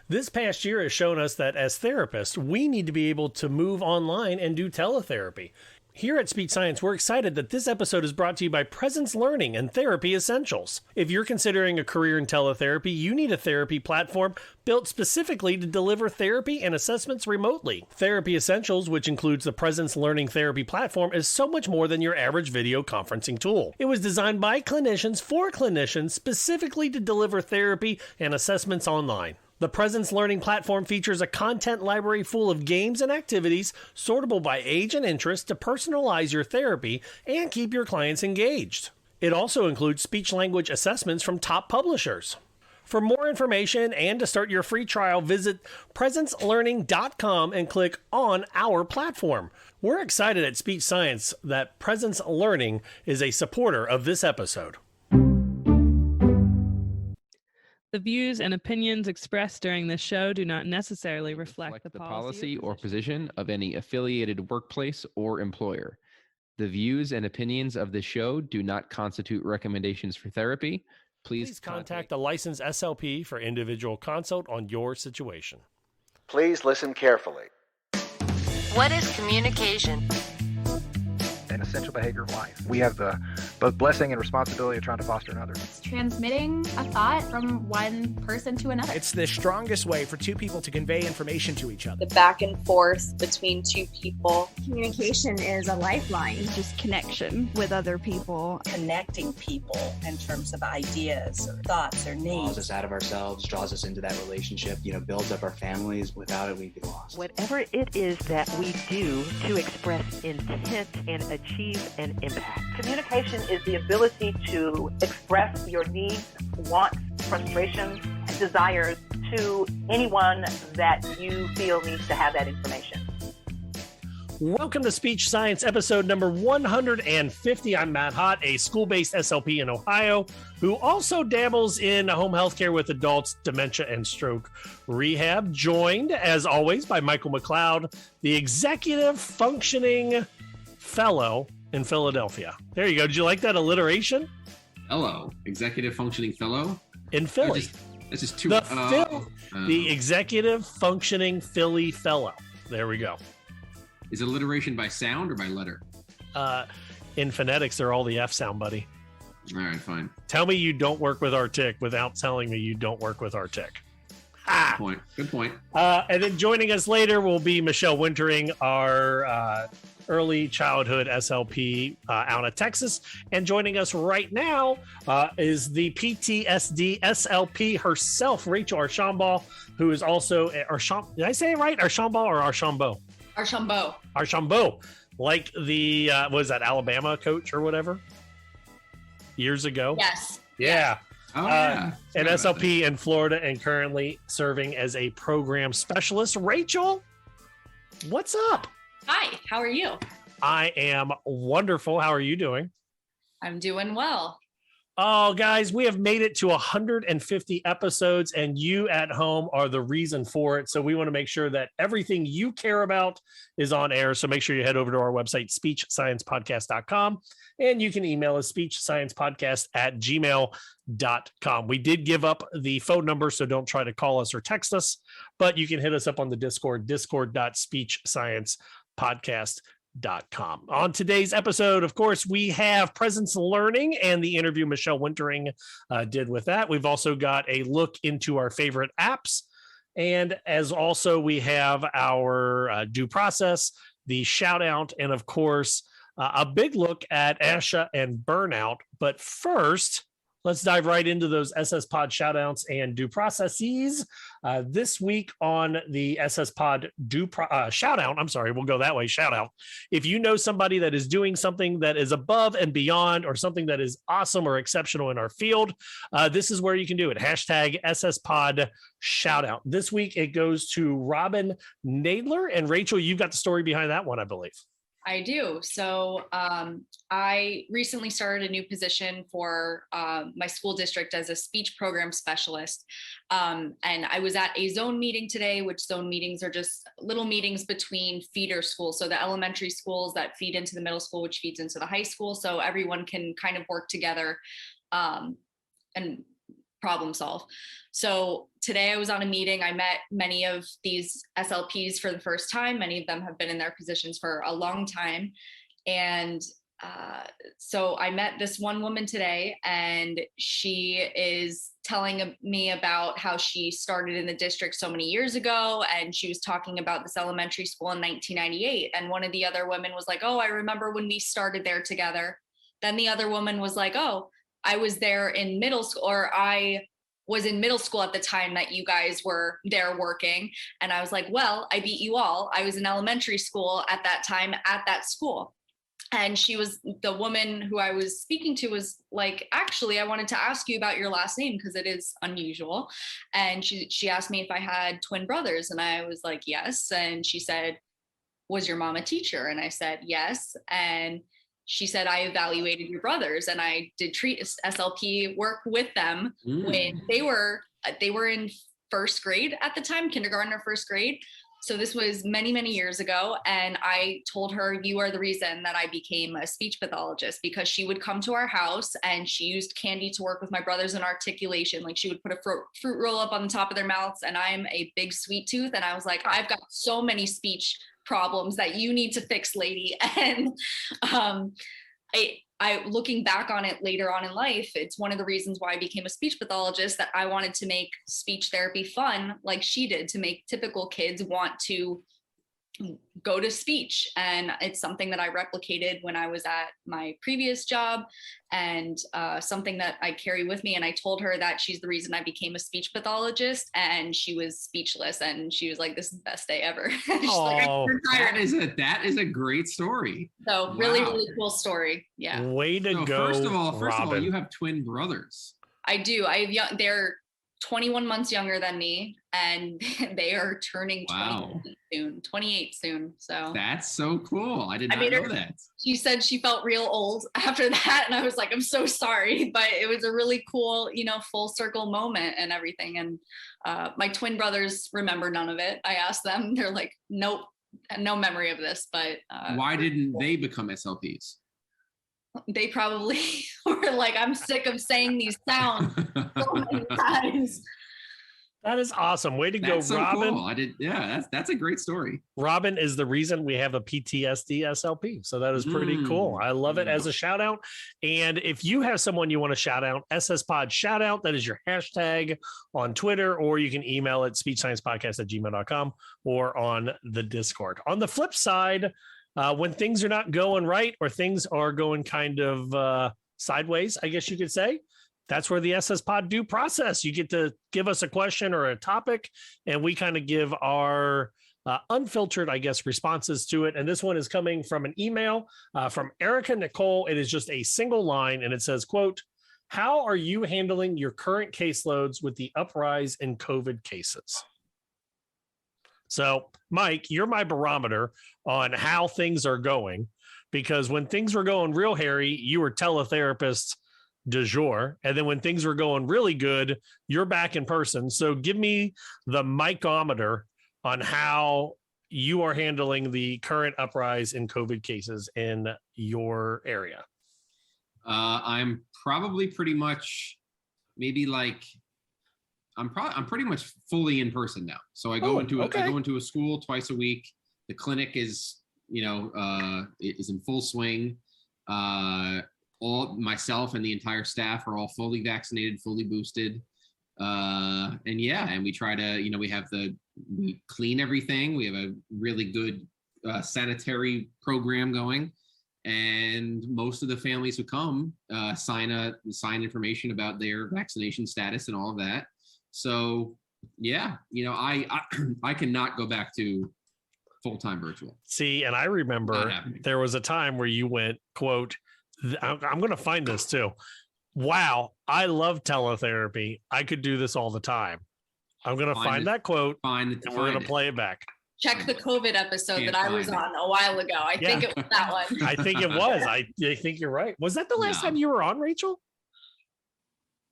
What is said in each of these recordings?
This past year has shown us that as therapists, we need to be able to move online and do teletherapy. Here at Speech Science, we're excited that this episode is brought to you by Presence Learning and Therapy Essentials. If you're considering a career in teletherapy, you need a therapy platform built specifically to deliver therapy and assessments remotely. Therapy Essentials, which includes the Presence Learning Therapy platform, is so much more than your average video conferencing tool. It was designed by clinicians for clinicians specifically to deliver therapy and assessments online. The Presence Learning platform features a content library full of games and activities sortable by age and interest to personalize your therapy and keep your clients engaged. It also includes speech-language assessments from top publishers. For more information and to start your free trial, visit presencelearning.com and click on our platform. We're excited at Speech Science that Presence Learning is a supporter of this episode. The views and opinions expressed during this show do not necessarily reflect the policy or position of any affiliated workplace or employer. The views and opinions of this show do not constitute recommendations for therapy. Please contact a licensed SLP for individual consult on your situation. Please listen carefully. What is communication? An essential behavior of life. We have the both blessing and responsibility of trying to foster another. It's transmitting a thought from one person to another. It's the strongest way for two people to convey information to each other. The back and forth between two people. Communication is a lifeline. Just connection with other people. Connecting people in terms of ideas or thoughts or needs. Draws us out of ourselves, draws us into that relationship, builds up our families. Without it, we'd be lost. Whatever it is that we do to express intent and achieve an impact. Communication is the ability to express your needs, wants, frustrations, and desires to anyone that you feel needs to have that information. Welcome to Speech Science episode number 150. I'm Matt Hott, a school-based SLP in Ohio, who also dabbles in home healthcare with adults, dementia, and stroke rehab. Joined, as always, by Michael McLeod, the Executive Functioning Fellow in Philadelphia. There you go. Did you like that alliteration? Fellow, Executive Functioning Fellow in Philly. That's just too. The Executive Functioning Philly Fellow. There we go. Is alliteration by sound or by letter? In phonetics, they're all the F sound, buddy. All right, fine. Tell me you don't work with Artic without telling me you don't work with Artic. Good point. And then joining us later will be Michelle Wintering, our early childhood SLP out of Texas. And joining us right now is the PTSDSLP herself, Rachel Archaumbault, who is also, did I say it right? Archaumbault or Archaumbault? Archaumbault. Archaumbault. Like the, was that Alabama coach or whatever? Years ago? Yes. Yeah. Oh, yeah. An SLP in Florida and currently serving as a program specialist. Rachel, what's up? Hi, how are you? I am wonderful. How are you doing? I'm doing well. Oh, guys, we have made it to 150 episodes, and you at home are the reason for it. So we want to make sure that everything you care about is on air. So make sure you head over to our website, speechsciencepodcast.com, and you can email us speechsciencepodcast@gmail.com. We did give up the phone number, so don't try to call us or text us, but you can hit us up on the Discord, discord.speechsciencepodcast.com. On today's episode, of course, we have Presence Learning and the interview Michelle Wintering did with that. We've also got a look into our favorite apps. And as also we have our due process, the shout out, and of course, a big look at ASHA and Burnout. But first, let's dive right into those SSPOD shoutouts and due processes. This week on the SSPOD shoutout, we'll go that way, shout out. If you know somebody that is doing something that is above and beyond or something that is awesome or exceptional in our field, this is where you can do it. Hashtag SSPOD shoutout. This week it goes to Robin Nadler. And Rachel, you've got the story behind that one, I believe. I do. So I recently started a new position for my school district as a speech program specialist. And I was at a zone meeting today, which zone meetings are just little meetings between feeder schools. So the elementary schools that feed into the middle school, which feeds into the high school. So everyone can kind of work together and problem solve. So today I was on a meeting. I met many of these SLPs for the first time. Many of them have been in their positions for a long time. And so I met this one woman today, and she is telling me about how she started in the district so many years ago. And she was talking about this elementary school in 1998. And one of the other women was like, oh, I remember when we started there together. Then the other woman was like, oh, I was there in middle school, or I was in middle school at the time that you guys were there working. And I was like, well, I beat you all. I was in elementary school at that time at that school. And the woman who I was speaking to was like, actually, I wanted to ask you about your last name because it is unusual. And she asked me if I had twin brothers. And I was like, yes. And she said, was your mom a teacher? And I said, yes. And she said, I evaluated your brothers and I did treat SLP work with them when they were in first grade at the time, kindergarten or first grade. So this was many, many years ago. And I told her, you are the reason that I became a speech pathologist, because she would come to our house and she used candy to work with my brothers in articulation. Like she would put a fruit roll up on the top of their mouths, and I'm a big sweet tooth. And I was like, I've got so many speech problems that you need to fix, lady. And I looking back on it later on in life, it's one of the reasons why I became a speech pathologist, that I wanted to make speech therapy fun like she did, to make typical kids want to go to speech. And it's something that I replicated when I was at my previous job, and something that I carry with me. And I told her that she's the reason I became a speech pathologist, and she was speechless, and she was like, this is the best day ever. That is a great story. So really, really cool story. Yeah. Way to go. First of all, you have twin brothers. I do. They're 21 months younger than me, and they are turning 28 soon. So that's so cool. I did not know that. She said she felt real old after that, and I was like, I'm so sorry, but it was a really cool, full circle moment and everything. And my twin brothers remember none of it. I asked them, they're like, nope, no memory of this. But why didn't they become SLPs? They probably were like, I'm sick of saying these sounds so many times. That is awesome. Way to go, so Robin. Cool. That's a great story. Robin is the reason we have a PTSDSLP. So that is pretty cool. I love it as a shout out. And if you have someone you want to shout out, SSPOD Shoutout, that is your hashtag on Twitter, or you can email it speechsciencepodcast@gmail.com or on the Discord. On the flip side, when things are not going right, or things are going kind of sideways, I guess you could say, that's where the SSPOD Due Process, you get to give us a question or a topic, and we kind of give our unfiltered, I guess, responses to it. And this one is coming from an email from Erica Nicole. It is just a single line, and it says, quote, how are you handling your current caseloads with the uprise in COVID cases? So, Mike, you're my barometer on how things are going, because when things were going real hairy, you were teletherapist du jour. And then when things were going really good, you're back in person. So give me the Mikeometer on how you are handling the current uprise in COVID cases in your area. I'm probably pretty much I'm pretty much fully in person now. So I go into a school twice a week. The clinic is, is in full swing. All myself and the entire staff are all fully vaccinated, fully boosted. And we try to, we clean everything. We have a really good sanitary program going. And most of the families who come sign information about their vaccination status and all of that. So I cannot go back to full-time virtual. See, and I remember there was a time where you went, quote, I'm going to find this too. Wow, I love teletherapy. I could do this all the time. I'm going to find that quote, and we're going to play it back. Check the COVID episode that I was on a while ago. I think it was that one. I think it was. I think you're right. Was that the last time you were on, Rachel?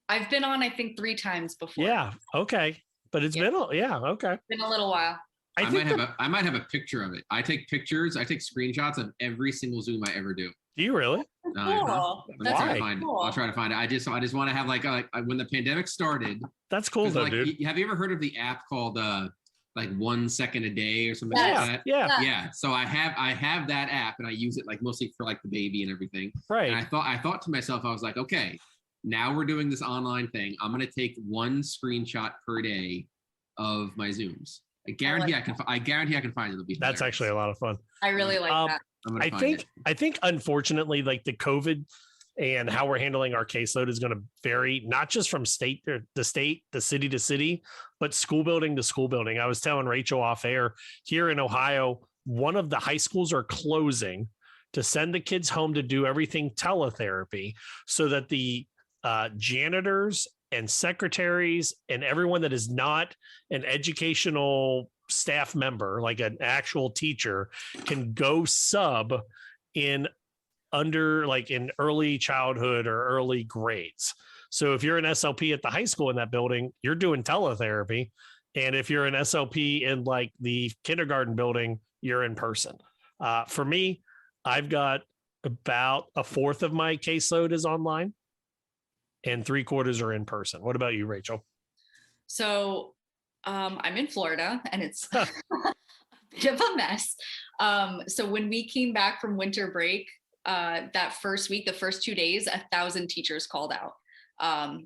I've been on, I think, 3 times before. Yeah. Okay. But it's been, okay. Been a little while. I might have a picture of it. I take pictures. I take screenshots of every single Zoom I ever do. Do you really? Cool. I'll try to find it. I'll try to find it. I just want to have like when the pandemic started. That's cool though, like, dude. Have you ever heard of the app called like 1 second a day or something like that? Yeah. So I have that app and I use it like mostly for like the baby and everything. Right. And I thought to myself, I was like, okay, now we're doing this online thing. I'm gonna take 1 screenshot per day of my Zooms. I guarantee I can find it. It'll be hilarious. That's actually a lot of fun. I really like that. I think unfortunately, like the COVID and how we're handling our caseload is going to vary, not just from state to state, the city to city, but school building to school building. I was telling Rachel off air here in Ohio, one of the high schools are closing to send the kids home to do everything teletherapy so that the janitors and secretaries and everyone that is not an educational staff member, like an actual teacher, can go sub in early childhood or early grades. So if you're an SLP at the high school in that building, you're doing teletherapy. And if you're an SLP in like the kindergarten building, you're in person. For me, I've got about 1/4 of my caseload is online and 3/4 are in person. What about you, Rachel? So I'm in Florida and it's a bit of a mess. So when we came back from winter break, that first week, the first 2 days, 1,000 teachers called out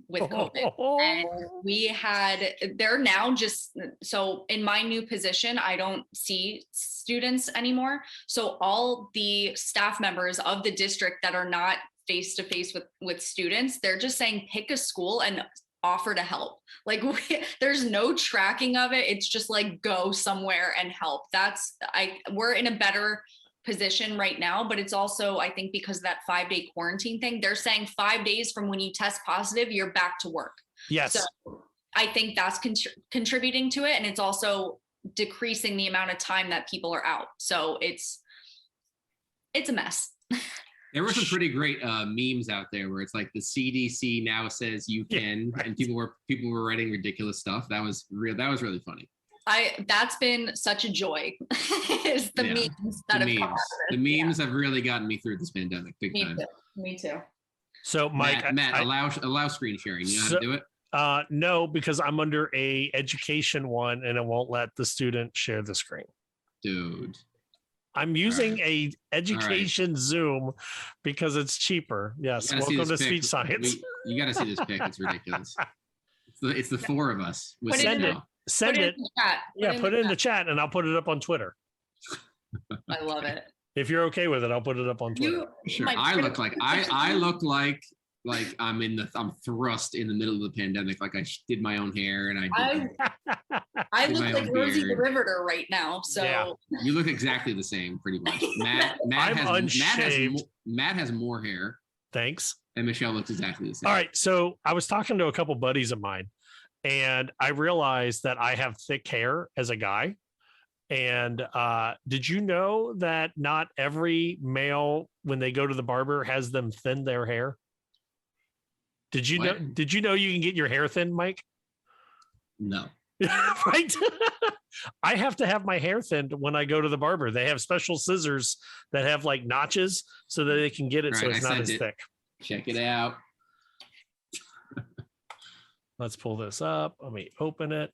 with COVID. And they're now just, so in my new position, I don't see students anymore. So all the staff members of the district that are not face-to-face with students, they're just saying, pick a school and offer to help. Like there's no tracking of it. It's just like, go somewhere and help. We're in a better position right now, but it's also, I think, because of that 5-day quarantine thing, they're saying 5 days from when you test positive, you're back to work. Yes. So I think that's contributing to it. And it's also decreasing the amount of time that people are out. So it's a mess. There were some pretty great memes out there where it's like the CDC now says you can, and people were writing ridiculous stuff. That was really funny. That's been such a joy. Is the memes that have come out of it. The memes have really gotten me through this pandemic big time. Me too. So Mike, Matt, allow screen sharing. You know how to do it? No, because I'm under a education one and it won't let the student share the screen. Dude. I'm using a education Zoom because it's cheaper. Yes. Welcome to Speech Science. You got to see this pic. It's ridiculous. It's the 4 of us. Send it. Put it in the chat and I'll put it up on Twitter. I love it. If you're okay with it, I'll put it up on Twitter. Sure. I look like I'm thrust in the middle of the pandemic. Like I did my own hair and I look like Rosie the Riveter right now. So yeah. You look exactly the same, pretty much. Matt has more hair. Thanks. And Michelle looks exactly the same. All right. So I was talking to a couple buddies of mine and I realized that I have thick hair as a guy. And did you know that not every male, when they go to the barber, has them thin their hair? Did you know you can get your hair thin, Mike? No. Right. I have to have my hair thinned when I go to the barber. They have special scissors that have like notches so that they can get it so it's not as thick. Check it out. Let's pull this up. Let me open it.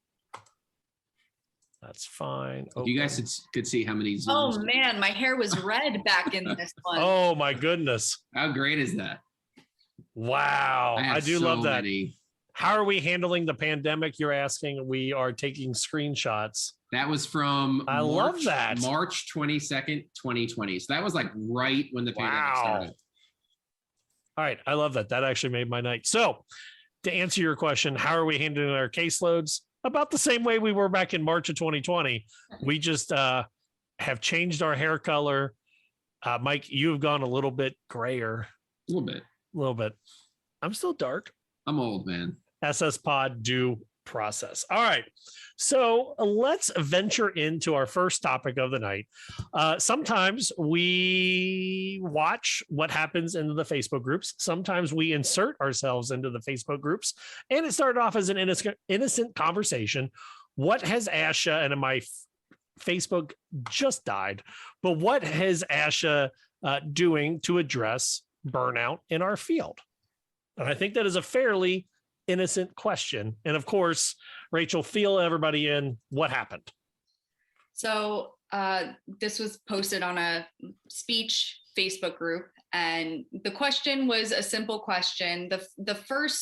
That's fine. You guys could see how many Zooms. Oh man, my hair was red back in this one. Oh my goodness. How great is that? Wow. I do love that. Many. How are we handling the pandemic? You're asking. We are taking screenshots. That was from love that. March 22nd, 2020. So that was like right when the pandemic started. All right. I love that. That actually made my night. So to answer your question, how are we handling our caseloads? About the same way we were back in March of 2020. We just have changed our hair color. Mike, you've gone a little bit grayer. A little bit. I'm still dark. I'm old, man. SSPOD Due Process. All right. So let's venture into our first topic of the night. Sometimes we watch what happens in the Facebook groups. Sometimes we insert ourselves into the Facebook groups. And it started off as an innocent conversation. What has ASHA, and my Facebook just died, but what has ASHA doing to address burnout in our field? And I think that is a fairly innocent question. And of course, Rachel, fill everybody in. What happened? So this was posted on a speech Facebook group, and the question was a simple question.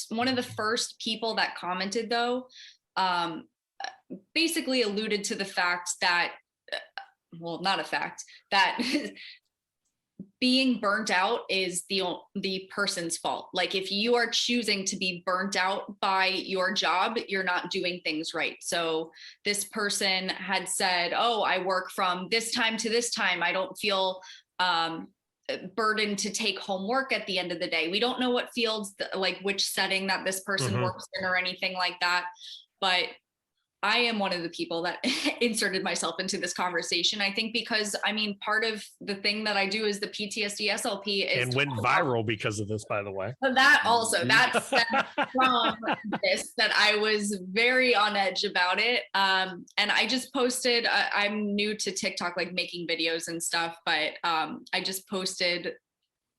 One of the first people that commented, though, basically alluded to the fact that, well, not a fact, that being burnt out is the person's fault. Like, if you are choosing to be burnt out by your job, you're not doing things right. So this person had said, oh, I work from this time to this time. I don't feel burdened to take home work at the end of the day. We don't know what fields, like which setting that this person works in or anything like that. But I am one of the people that inserted myself into this conversation. I think because, I mean, part of the thing that I do is the PTSDSLP is— and went viral because of this, by the way. That also, that's from this, that I was very on edge about it. And I just posted, I'm new to TikTok, like making videos and stuff, but I just posted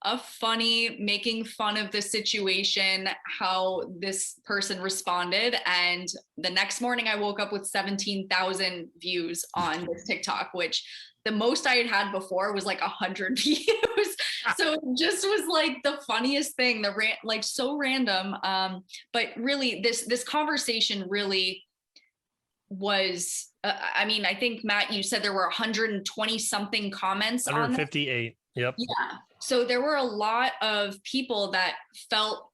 a funny, making fun of the situation, how this person responded. And the next morning I woke up with 17,000 views on this TikTok, which the most I had before was like 100 views. So it just was like the funniest thing, like so random. But really this conversation really was, I mean, I think Matt, you said there were 120 something comments 158. Yep. Yeah. So there were a lot of people that felt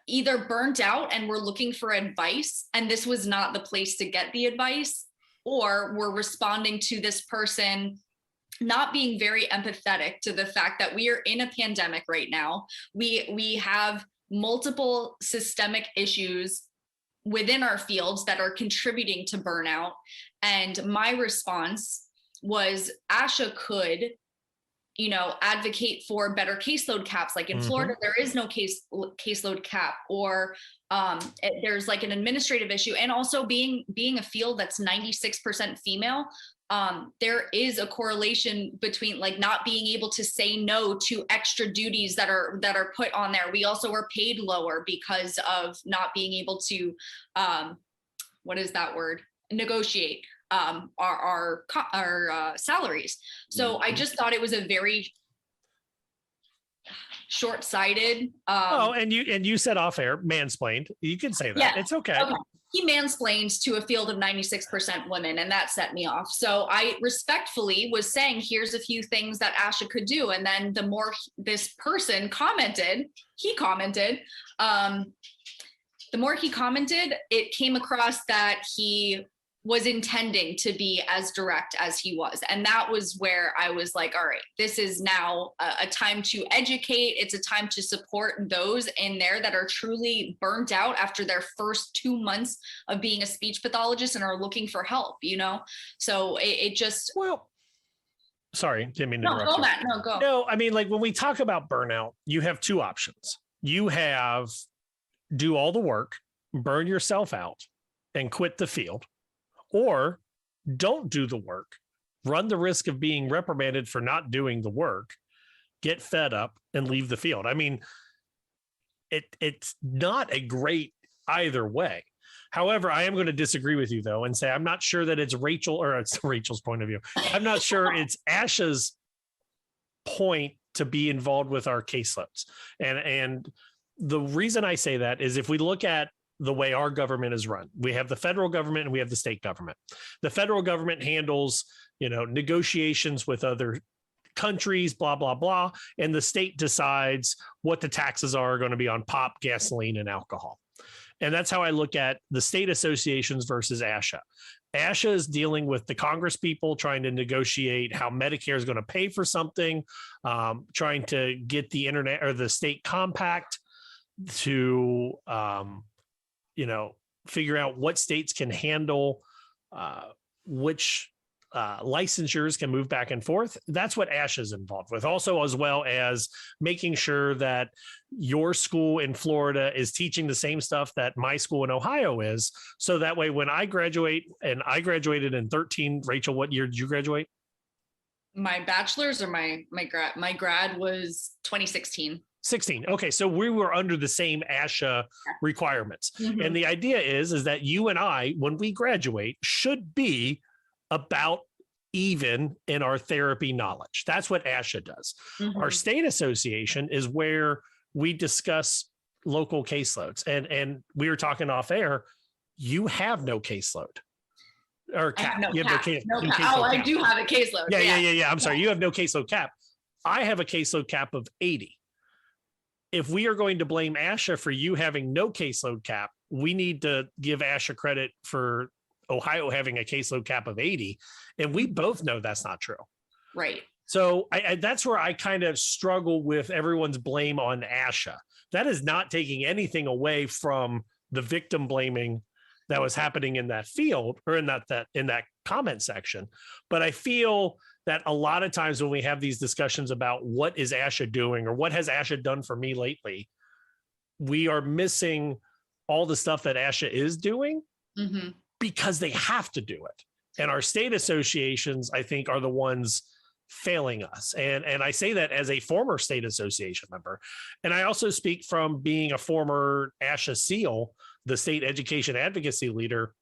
either burnt out and were looking for advice, and this was not the place to get the advice, or were responding to this person not being very empathetic to the fact that we are in a pandemic right now. We have multiple systemic issues within our fields that are contributing to burnout. And my response was, ASHA could, you know, advocate for better caseload caps. Like in Florida, there is no caseload cap, or there's like an administrative issue. And also being a field that's 96% female, there is a correlation between like not being able to say no to extra duties that are put on there. We also are paid lower because of not being able to, what is that word? Negotiate our salaries. So I just thought it was a very short-sighted. And you said off air, mansplained. You can say that. Yeah, it's okay. He mansplains to a field of 96% women, and that set me off. So I respectfully was saying, here's a few things that ASHA could do. And then the more this person commented, the more he commented, it came across that he was intending to be as direct as he was. And that was where I was like, all right, this is now a time to educate. It's a time to support those in there that are truly burnt out after their first 2 months of being a speech pathologist and are looking for help, you know? So it just... Well, sorry, didn't mean to interrupt you. Go, Matt. No, go. No, I mean, like when we talk about burnout, you have two options. You have do all the work, burn yourself out, and quit the field. Or don't do the work, run the risk of being reprimanded for not doing the work, get fed up, and leave the field. I mean, it's not a great either way. However, I am going to disagree with you, though, and say I'm not sure that it's Rachel's point of view. I'm not sure it's ASHA's point to be involved with our caseloads. And the reason I say that is if we look at the way our government is run, we have the federal government and we have the state government. The federal government handles, negotiations with other countries, blah, blah, blah. And the state decides what the taxes are going to be on pop, gasoline, and alcohol. And that's how I look at the state associations versus ASHA. ASHA is dealing with the Congress people trying to negotiate how Medicare is going to pay for something, trying to get the internet or the state compact to, figure out what states can handle which licensures can move back and forth. That's what ASHA is involved with. Also, as well as making sure that your school in Florida is teaching the same stuff that my school in Ohio is. So that way, when I graduate, and I graduated in 2013, Rachel, what year did you graduate? My bachelor's or my grad? My grad was 2016. 16. Okay, so we were under the same ASHA requirements. Mhm. And the idea is that you and I, when we graduate, should be about even in our therapy knowledge. That's what ASHA does. Mhm. Our state association is where we discuss local caseloads. And we were talking off air, you have no caseload. Or cap. I have You no have cap. case- No no cap. caseload Oh, I cap. do have a caseload. Yeah. I'm sorry. You have no caseload cap. I have a caseload cap of 80. If we are going to blame ASHA for you having no caseload cap, we need to give ASHA credit for Ohio having a caseload cap of 80. And we both know that's not true. Right. So that's where I kind of struggle with everyone's blame on ASHA. That is not taking anything away from the victim blaming that was happening in that field or in that comment section. But I feel that a lot of times when we have these discussions about what is ASHA doing or what has ASHA done for me lately, we are missing all the stuff that ASHA is doing Mm-hmm. because they have to do it. And our state associations, I think, are the ones failing us. And I say that as a former state association member. And I also speak from being a former ASHA SEAL, the state education advocacy leader,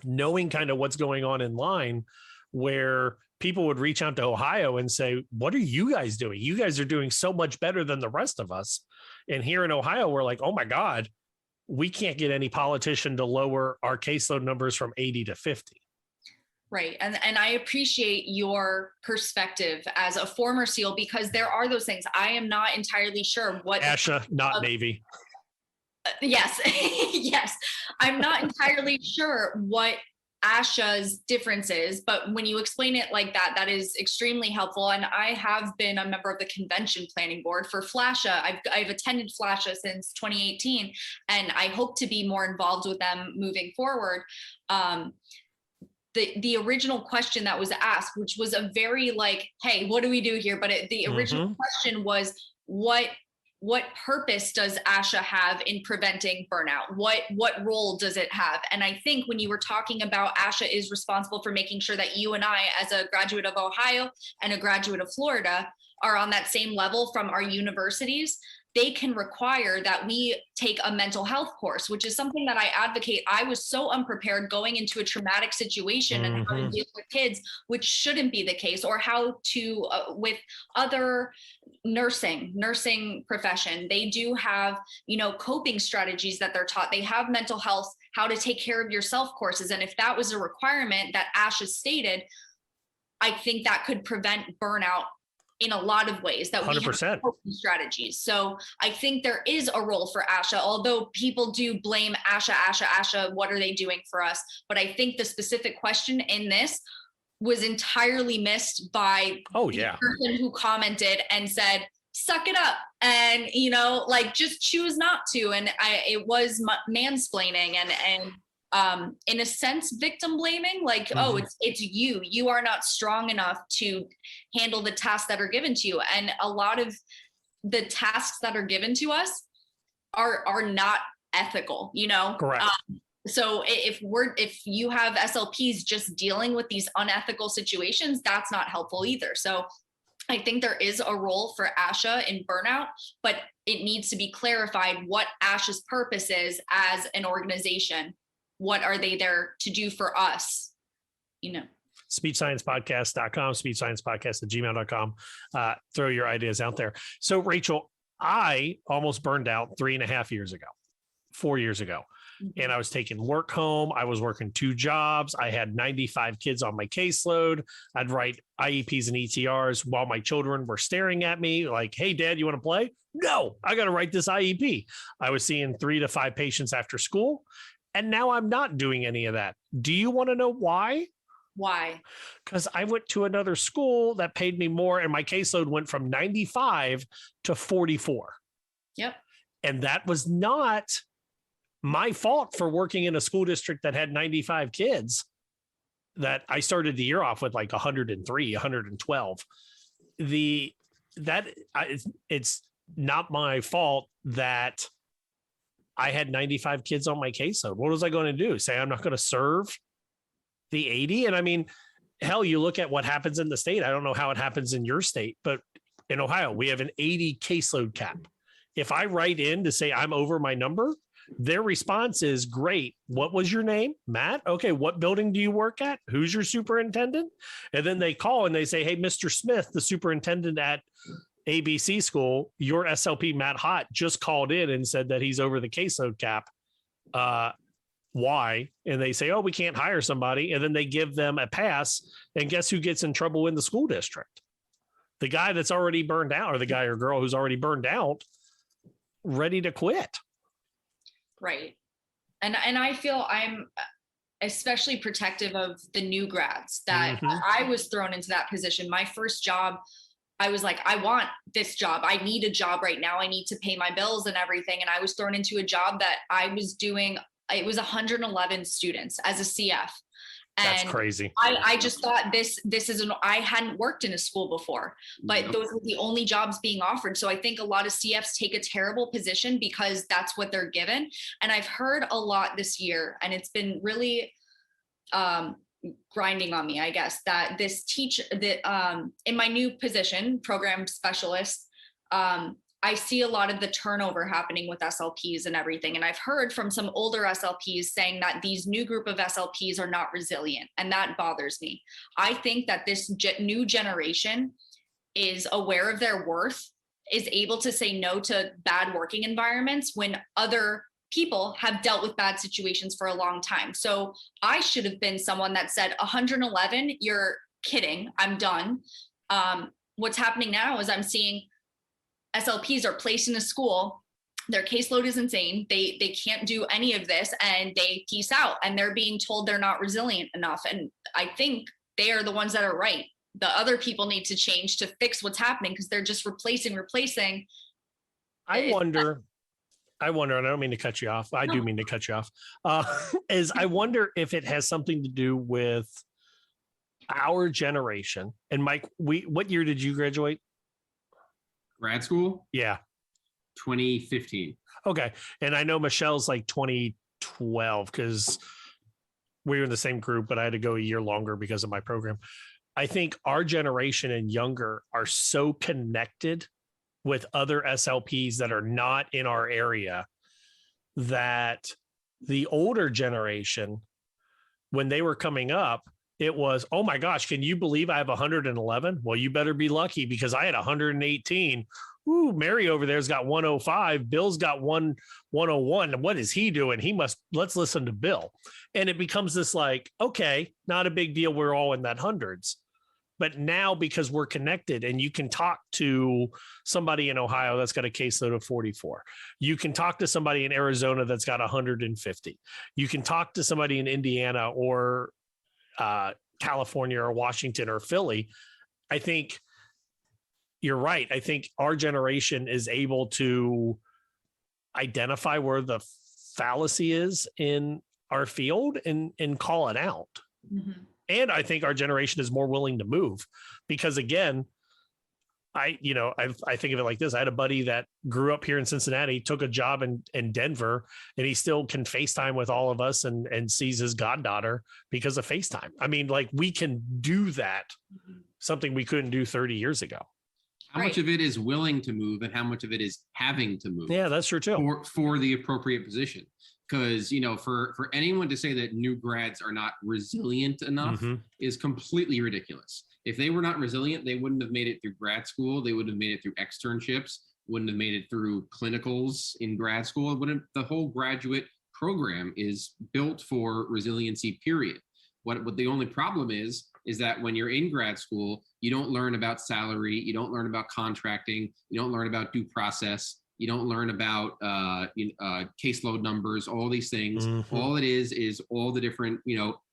knowing kind of what's going on in line, where people would reach out to Ohio and say, what are you guys doing? You guys are doing so much better than the rest of us. And here in Ohio, we're like, oh my God, we can't get any politician to lower our caseload numbers from 80 to 50. Right. And I appreciate your perspective as a former SEAL, because there are those things. I am not entirely sure what ASHA, not Navy. Yes. Yes. I'm not entirely sure what ASHA's difference is, but when you explain it like that, that is extremely helpful. And I have been a member of the convention planning board for FLASHA. I've attended FLASHA since 2018, and I hope to be more involved with them moving forward. The original question that was asked, which was a very like, hey, what do we do here? But the original question was, what purpose does ASHA have in preventing burnout? What role does it have? And I think when you were talking about ASHA is responsible for making sure that you and I, as a graduate of Ohio and a graduate of Florida, are on that same level from our universities, they can require that we take a mental health course, which is something that I advocate. I was so unprepared going into a traumatic situation and how to deal with kids, which shouldn't be the case, or how to, with other nursing profession, they do have, coping strategies that they're taught. They have mental health, how to take care of yourself courses. And if that was a requirement that ASHA stated, I think that could prevent burnout in a lot of ways, that 100%. We have coping strategies. So I think there is a role for ASHA, although people do blame ASHA, what are they doing for us? But I think the specific question in this was entirely missed by the person who commented and said, suck it up. And, just choose not to. And it was mansplaining and in a sense, victim blaming, like, oh, it's you are not strong enough to handle the tasks that are given to you. And a lot of the tasks that are given to us are not ethical, Correct. So if you have SLPs just dealing with these unethical situations, that's not helpful either. So I think there is a role for ASHA in burnout, but it needs to be clarified what ASHA's purpose is as an organization. What are they there to do for us? SpeechSciencePodcast.com, SpeechSciencePodcast@gmail.com. Throw your ideas out there. So, Rachel, I almost burned out 4 years ago. And I was taking work home. I was working 2 jobs. I had 95 kids on my caseload. I'd write IEPs and ETRs while my children were staring at me like, hey, Dad, you want to play? No, I got to write this IEP. I was seeing 3 to 5 patients after school. And now I'm not doing any of that. Do you want to know why? Why? Because I went to another school that paid me more and my caseload went from 95 to 44. Yep. And that was not my fault for working in a school district that had 95 kids. That I started the year off with like 103, 112. It's not my fault that I had 95 kids on my caseload. What was I going to do? Say I'm not going to serve the 80? And I mean, hell, you look at what happens in the state. I don't know how it happens in your state, but in Ohio, we have an 80 caseload cap. If I write in to say I'm over my number, their response is, great. What was your name? Matt? Okay. What building do you work at? Who's your superintendent? And then they call and they say, hey, Mr. Smith, the superintendent at ABC school, your SLP, Matt Hott, just called in and said that he's over the caseload cap. Why? And they say, oh, we can't hire somebody. And then they give them a pass. And guess who gets in trouble in the school district? The guy that's already burned out, or the guy or girl who's already burned out, ready to quit. Right. And I feel I'm especially protective of the new grads that I was thrown into that position. My first job, I was like, I want this job. I need a job right now. I need to pay my bills and everything. And I was thrown into a job that I was doing. It was 111 students as a CF. And that's crazy. I just thought this is I hadn't worked in a school before, but those were the only jobs being offered. So I think a lot of CFs take a terrible position because that's what they're given. And I've heard a lot this year, and it's been really grinding on me, I guess, that this in my new position, program specialist, I see a lot of the turnover happening with SLPs and everything. And I've heard from some older SLPs saying that these new group of SLPs are not resilient. And that bothers me. I think that this new generation is aware of their worth, is able to say no to bad working environments when other people have dealt with bad situations for a long time. So I should have been someone that said 111, you're kidding, I'm done. What's happening now is I'm seeing SLPs are placed in a school, their caseload is insane, they can't do any of this, and they peace out, and they're being told they're not resilient enough. And I think they are the ones that are right. The other people need to change to fix what's happening, because they're just replacing. I wonder, and I don't mean to cut you off. I do mean to cut you off. I wonder if it has something to do with our generation. And Mike, what year did you graduate? Grad school? Yeah. 2015. Okay. And I know Michelle's like 2012 because we were in the same group, but I had to go a year longer because of my program. I think our generation and younger are so connected with other SLPs that are not in our area that the older generation, when they were coming up, it was, oh my gosh, can you believe I have 111? Well, you better be lucky because I had 118. Ooh, Mary over there's got 105. Bill's got 101. What is he doing? Let's listen to Bill. And it becomes this like, okay, not a big deal. We're all in that hundreds. But now, because we're connected and you can talk to somebody in Ohio that's got a caseload of 44, you can talk to somebody in Arizona that's got 150. You can talk to somebody in Indiana or California or Washington or Philly. I think you're right. I think our generation is able to identify where the fallacy is in our field and call it out. Mm-hmm. And I think our generation is more willing to move because, again, I think of it like this. I had a buddy that grew up here in Cincinnati, took a job in Denver, and he still can FaceTime with all of us and sees his goddaughter because of FaceTime. I mean, like, we can do that, something we couldn't do 30 years ago. How much of it is willing to move and how much of it is having to move? Yeah, that's true too. For the appropriate position. Because, for anyone to say that new grads are not resilient enough is completely ridiculous. If they were not resilient, they wouldn't have made it through grad school. They would have made it through externships, wouldn't have made it through clinicals in grad school. The whole graduate program is built for resiliency, period. What the only problem is that when you're in grad school, you don't learn about salary, you don't learn about contracting, you don't learn about due process, you don't learn about caseload numbers, all these things. Mm-hmm. All it is all the different,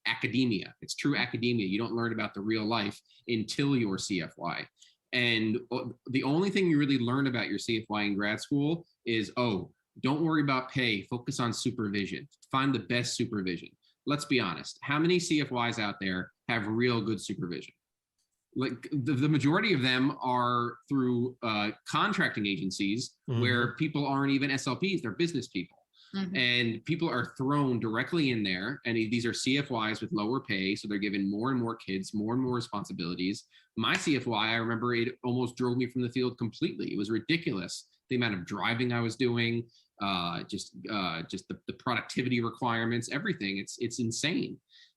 academia. It's true academia. You don't learn about the real life until you're CFY. And the only thing you really learn about your CFY in grad school is, don't worry about pay, focus on supervision, find the best supervision. Let's be honest. How many CFYs out there have real good supervision? Like the majority of them are through contracting agencies where people aren't even SLPs, they're business people. And people are thrown directly in there, and these are CFYs with lower pay, so they're given more and more kids, more and more responsibilities. My CFY, I remember it almost drove me from the field completely. It was ridiculous, the amount of driving I was doing, just the productivity requirements, everything. It's insane.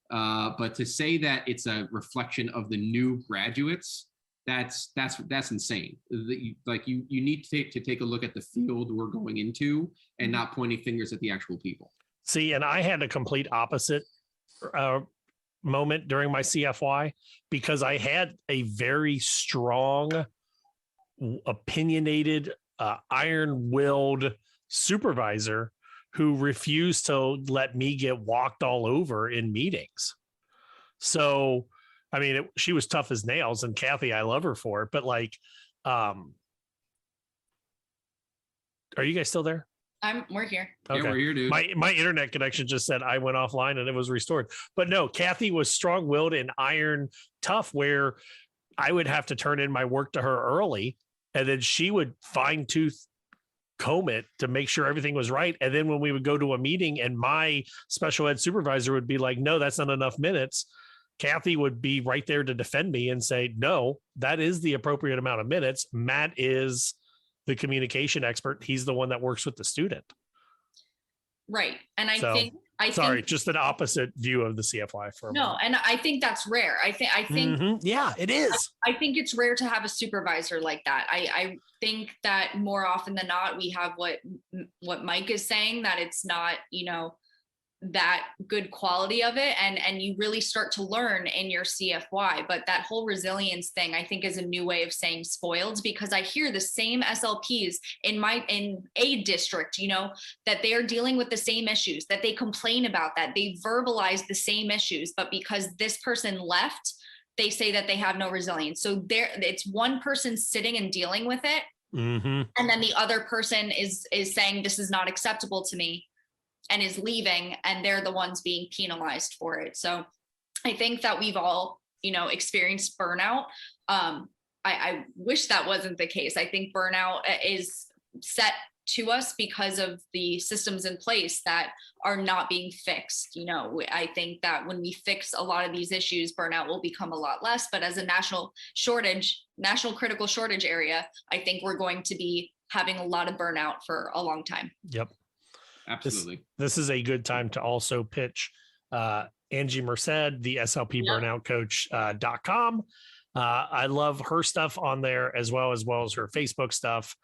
But to say that it's a reflection of the new graduates, that's insane. Like you need to take a look at the field we're going into and not pointing fingers at the actual people. See, and I had a complete opposite moment during my CFY, because I had a very strong, opinionated, iron-willed supervisor who refused to let me get walked all over in meetings. So, I mean, she was tough as nails, and Kathy, I love her for it. But like, are you guys still there? We're here. Okay. Yeah, we're here, dude. My internet connection just said I went offline and it was restored. But no, Kathy was strong-willed and iron tough, where I would have to turn in my work to her early, and then she would fine-tooth comb it to make sure everything was right. And then when we would go to a meeting and my special ed supervisor would be like, no, that's not enough minutes, Kathy would be right there to defend me and say, no, that is the appropriate amount of minutes. Matt is the communication expert. He's the one that works with the student. Right. And I think just an opposite view of the CFY for a moment. And I think that's rare. I think yeah, it is. I think it's rare to have a supervisor like that. I think that more often than not, we have what Mike is saying, that it's not, that good quality of it, and you really start to learn in your CFY. But that whole resilience thing, I think, is a new way of saying spoiled, because I hear the same SLPs in a district, that they are dealing with the same issues, that they complain about, that they verbalize the same issues, but because this person left, they say that they have no resilience. So it's one person sitting and dealing with it, and then the other person is saying this is not acceptable to me, and is leaving, and they're the ones being penalized for it. So I think that we've all, experienced burnout. I wish that wasn't the case. I think burnout is set to us because of the systems in place that are not being fixed. I think that when we fix a lot of these issues, burnout will become a lot less. But as a national critical shortage area, I think we're going to be having a lot of burnout for a long time. Yep. Absolutely. This is a good time to also pitch Angie Merced, the SLP Burnout Coach.com. I love her stuff on there as well as her Facebook stuff.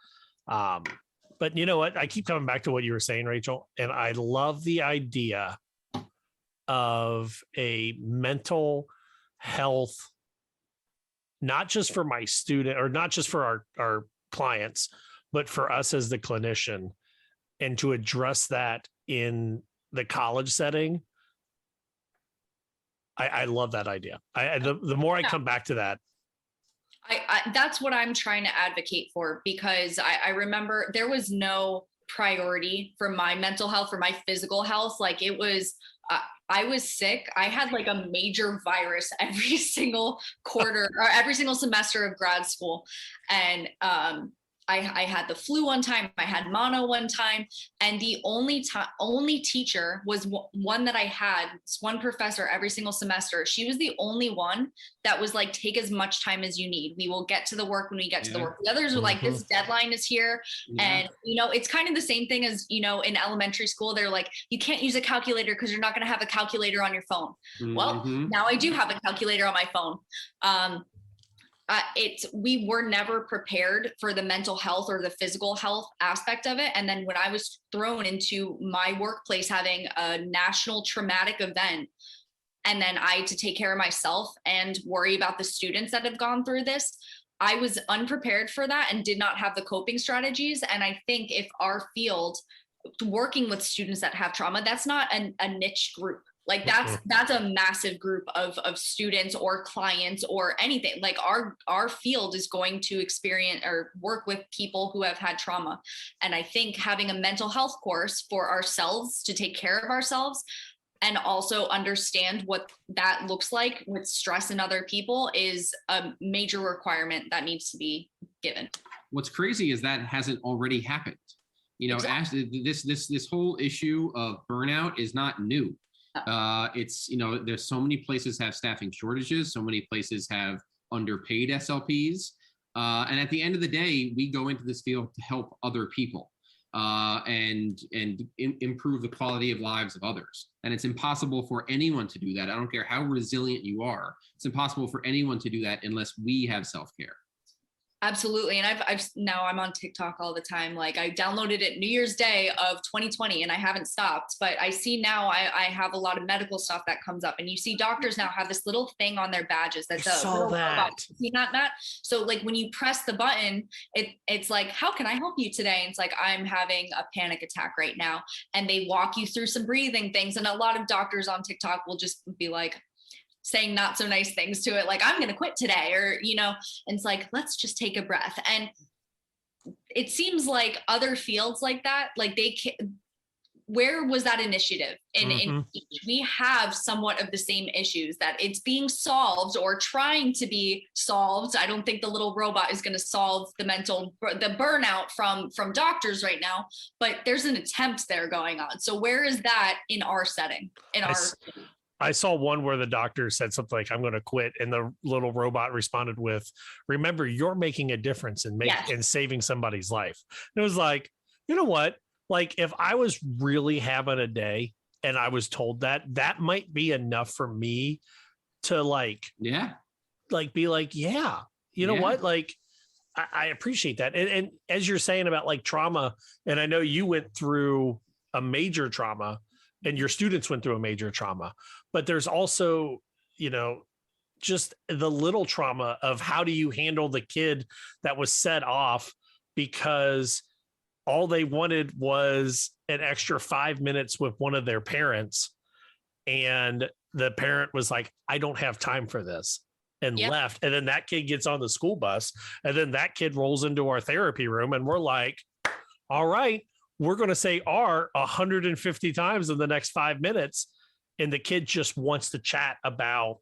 But you know what? I keep coming back to what you were saying, Rachel, and I love the idea of a mental health, not just for my student or not just for our clients, but for us as the clinician, and to address that in the college setting. I love that idea. The more I come back to that, that's what I'm trying to advocate for, because I remember there was no priority for my mental health, for my physical health. Like it was, I was sick. I had like a major virus every single quarter or every single semester of grad school. And, I had the flu one time, I had mono one time, and the only teacher was one that I had, this one professor every single semester. She was the only one that was like, take as much time as you need. We will get to the work when we get to the work. The others were like, this deadline is here. And, it's kind of the same thing as, in elementary school, they're like, you can't use a calculator because you're not going to have a calculator on your phone. Well, now I do have a calculator on my phone. We were never prepared for the mental health or the physical health aspect of it. And then when I was thrown into my workplace having a national traumatic event, and then I had to take care of myself and worry about the students that have gone through this, I was unprepared for that and did not have the coping strategies. And I think if our field, working with students that have trauma, that's not a niche group. Like that's a massive group of students or clients or anything. Like our field is going to experience or work with people who have had trauma. And I think having a mental health course for ourselves to take care of ourselves and also understand what that looks like with stress in other people is a major requirement that needs to be given. What's crazy is that hasn't already happened. You know, Exactly. this whole issue of burnout is not new. It's, you know, there's so many places have staffing shortages, so many places have underpaid SLPs. And at the end of the day, we go into this field to help other people and improve the quality of lives of others. And it's impossible for anyone to do that. I don't care how resilient you are. It's impossible for anyone to do that unless we have self-care. Absolutely. And I've now I'm on TikTok all the time. Like I downloaded it New Year's Day of 2020 and I haven't stopped, but I see now I have a lot of medical stuff that comes up, and you see doctors now have this little thing on their badges that's a little robot. See that? So like when you press the button, it's like, how can I help you today? And it's like, I'm having a panic attack right now. And they walk you through some breathing things. And a lot of doctors on TikTok will just be like, saying not so nice things to it, like I'm going to quit today, or, you know, and it's like, let's just take a breath. And it seems like other fields like that, like where was that initiative in speech? We have somewhat of the same issues, that it's being solved or trying to be solved. I don't think the little robot is going to solve the burnout from doctors right now, but there's an attempt there going on. So where is that in our setting, I saw one where the doctor said something like, I'm going to quit. And the little robot responded with, remember, you're making a difference in saving somebody's life. And it was like, you know what? Like if I was really having a day and I was told that might be enough for me to be like, yeah, you know what? Like, I appreciate that. And as you're saying about like trauma, and I know you went through a major trauma and your students went through a major trauma, but there's also, you know, just the little trauma of how do you handle the kid that was set off because all they wanted was an extra 5 minutes with one of their parents. And the parent was like, I don't have time for this, and left. And then that kid gets on the school bus, and then that kid rolls into our therapy room, and we're like, all right, we're going to say R 150 times in the next 5 minutes. And the kid just wants to chat about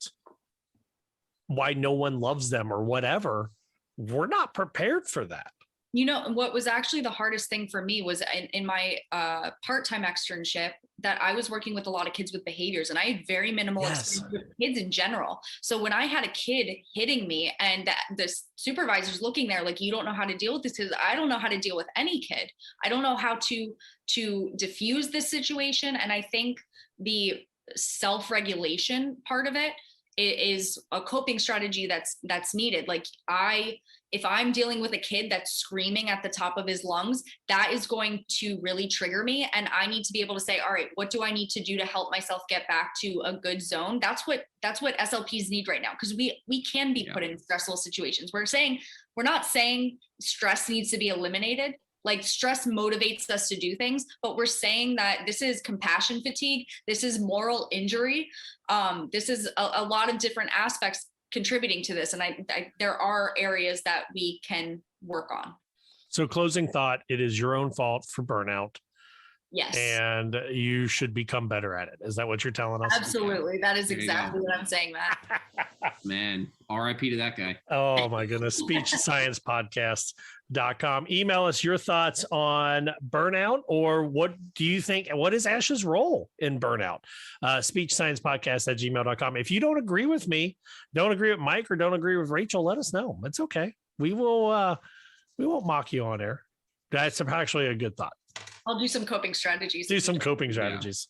why no one loves them or whatever. We're not prepared for that. You know, what was actually the hardest thing for me was in my part-time externship, that I was working with a lot of kids with behaviors, and I had very minimal experience with kids in general. So when I had a kid hitting me and the supervisor's looking there like, you don't know how to deal with this, because I don't know how to deal with any kid. I don't know how to diffuse this situation. And I think the self-regulation part of it is a coping strategy that's needed. Like if I'm dealing with a kid that's screaming at the top of his lungs, that is going to really trigger me. And I need to be able to say, all right, what do I need to do to help myself get back to a good zone? That's what SLPs need right now. Because we can be put in stressful situations. We're not saying stress needs to be eliminated. Like stress motivates us to do things, but we're saying that this is compassion fatigue. This is moral injury. This is a lot of different aspects contributing to this. And there are areas that we can work on. So closing thought, it is your own fault for burnout. Yes. And you should become better at it. Is that what you're telling us? Absolutely. That is exactly what I'm saying, Matt. Man, RIP to that guy. Oh my goodness. SpeechSciencePodcast.com. Email us your thoughts on burnout, or what do you think? What is ASHA's role in burnout? SpeechSciencePodcast@gmail.com. If you don't agree with me, don't agree with Mike, or don't agree with Rachel, let us know. It's okay. We won't mock you on air. That's actually a good thought. I'll do some coping strategies. Do some coping strategies.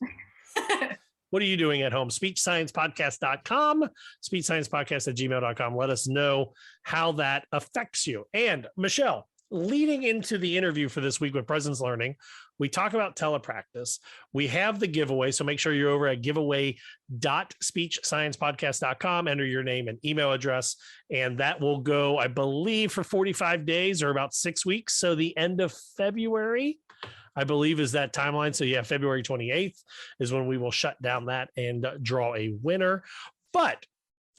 What are you doing at home? SpeechSciencePodcast.com, SpeechSciencePodcast@gmail.com. Let us know how that affects you. And Michelle, leading into the interview for this week with Presence Learning, we talk about telepractice. We have the giveaway, so make sure you're over at giveaway.speechsciencepodcast.com. Enter your name and email address, and that will go, I believe, for 45 days or about 6 weeks. So the end of February, I believe, is that timeline. So yeah, February 28th is when we will shut down that and draw a winner. But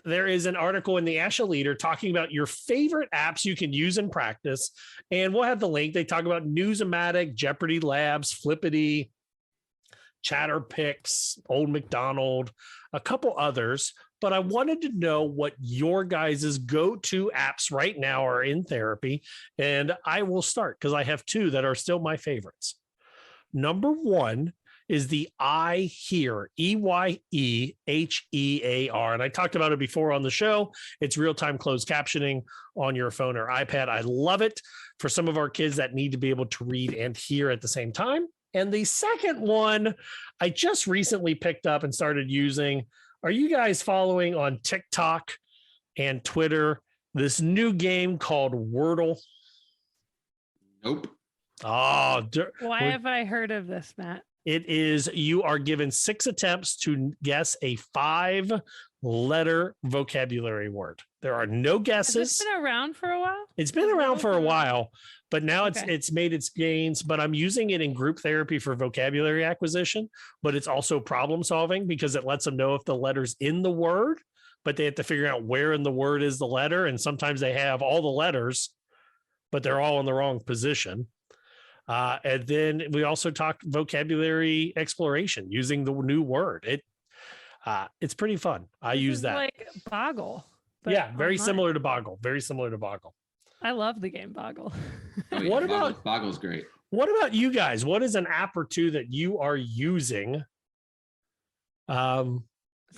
there is an article in the ASHA Leader talking about your favorite apps you can use in practice. And we'll have the link. They talk about Newsomatic, Jeopardy Labs, Flippity, Chatterpix, Old McDonald, a couple others. but I wanted to know what your guys' go-to apps right now are in therapy. And I will start because I have two that are still my favorites. Number one is the EYHEAR, EYEHEAR. And I talked about it before on the show. It's real-time closed captioning on your phone or iPad. I love it for some of our kids that need to be able to read and hear at the same time. And the second one I just recently picked up and started using. Are you guys following on TikTok and Twitter this new game called Wordle? Nope. Oh, why have I heard of this, Matt? It is, you are given 6 attempts to guess a 5-letter vocabulary word. There are no guesses. Has it been around for a while? It's been around for a while, but now it's made its gains. But I'm using it in group therapy for vocabulary acquisition, but it's also problem solving because it lets them know if the letter's in the word, but they have to figure out where in the word is the letter. And sometimes they have all the letters, but they're all in the wrong position. And then we also talked vocabulary exploration using the new word. It's pretty fun. I use that. Like Boggle. Yeah, very similar to Boggle. Very similar to Boggle. I love the game Boggle. What about Boggle's great? What about you guys? What is an app or two that you are using in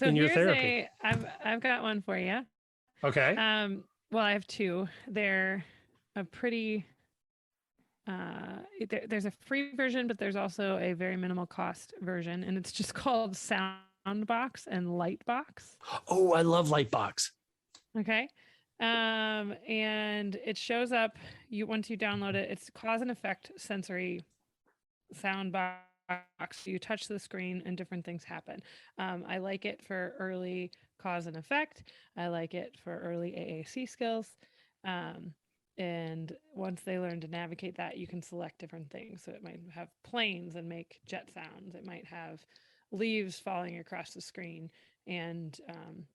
your therapy? I've got one for you. Okay. Well, I have two. They're a pretty. There's a free version, but there's also a very minimal cost version, and it's just called Soundbox and Lightbox. Oh, I love Lightbox. Okay. And it shows up once you download it. It's cause and effect sensory sound box. You touch the screen and different things happen. I like it for early cause and effect. I like it for early AAC skills. And once they learn to navigate that, you can select different things. So it might have planes and make jet sounds. It might have leaves falling across the screen, and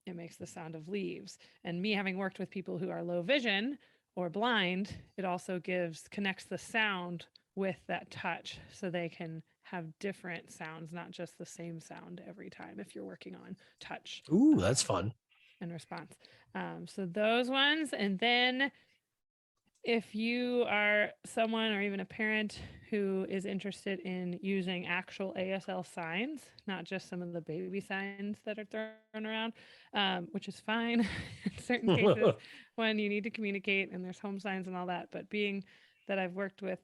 it makes the sound of leaves. And me having worked with people who are low vision or blind, it also connects the sound with that touch, so they can have different sounds, not just the same sound every time if you're working on touch. Ooh, that's fun. And response. So those ones. And then if you are someone or even a parent who is interested in using actual ASL signs, not just some of the baby signs that are thrown around, which is fine in certain cases when you need to communicate and there's home signs and all that. But being that I've worked with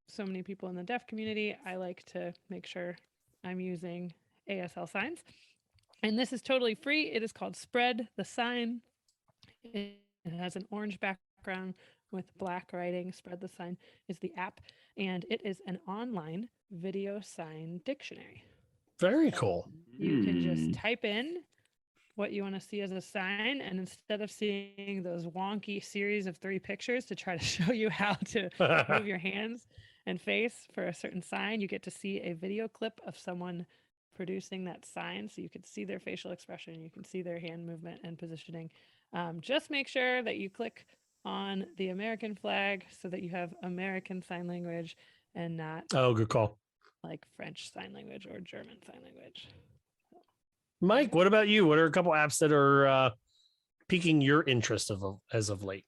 so many people in the deaf community, I like to make sure I'm using ASL signs. And this is totally free. It is called Spread the Sign. It has an orange background with black writing. Spread the Sign is the app, and it is an online video sign dictionary. Very cool. You can just type in what you want to see as a sign, and instead of seeing those wonky series of 3 pictures to try to show you how to move your hands and face for a certain sign, you get to see a video clip of someone producing that sign, so you could see their facial expression, you can see their hand movement and positioning. Just make sure that you click on the American flag so that you have American Sign Language and not good call, like French Sign Language or German Sign Language. Mike, what about you? What are a couple apps that are piquing your interest as of late?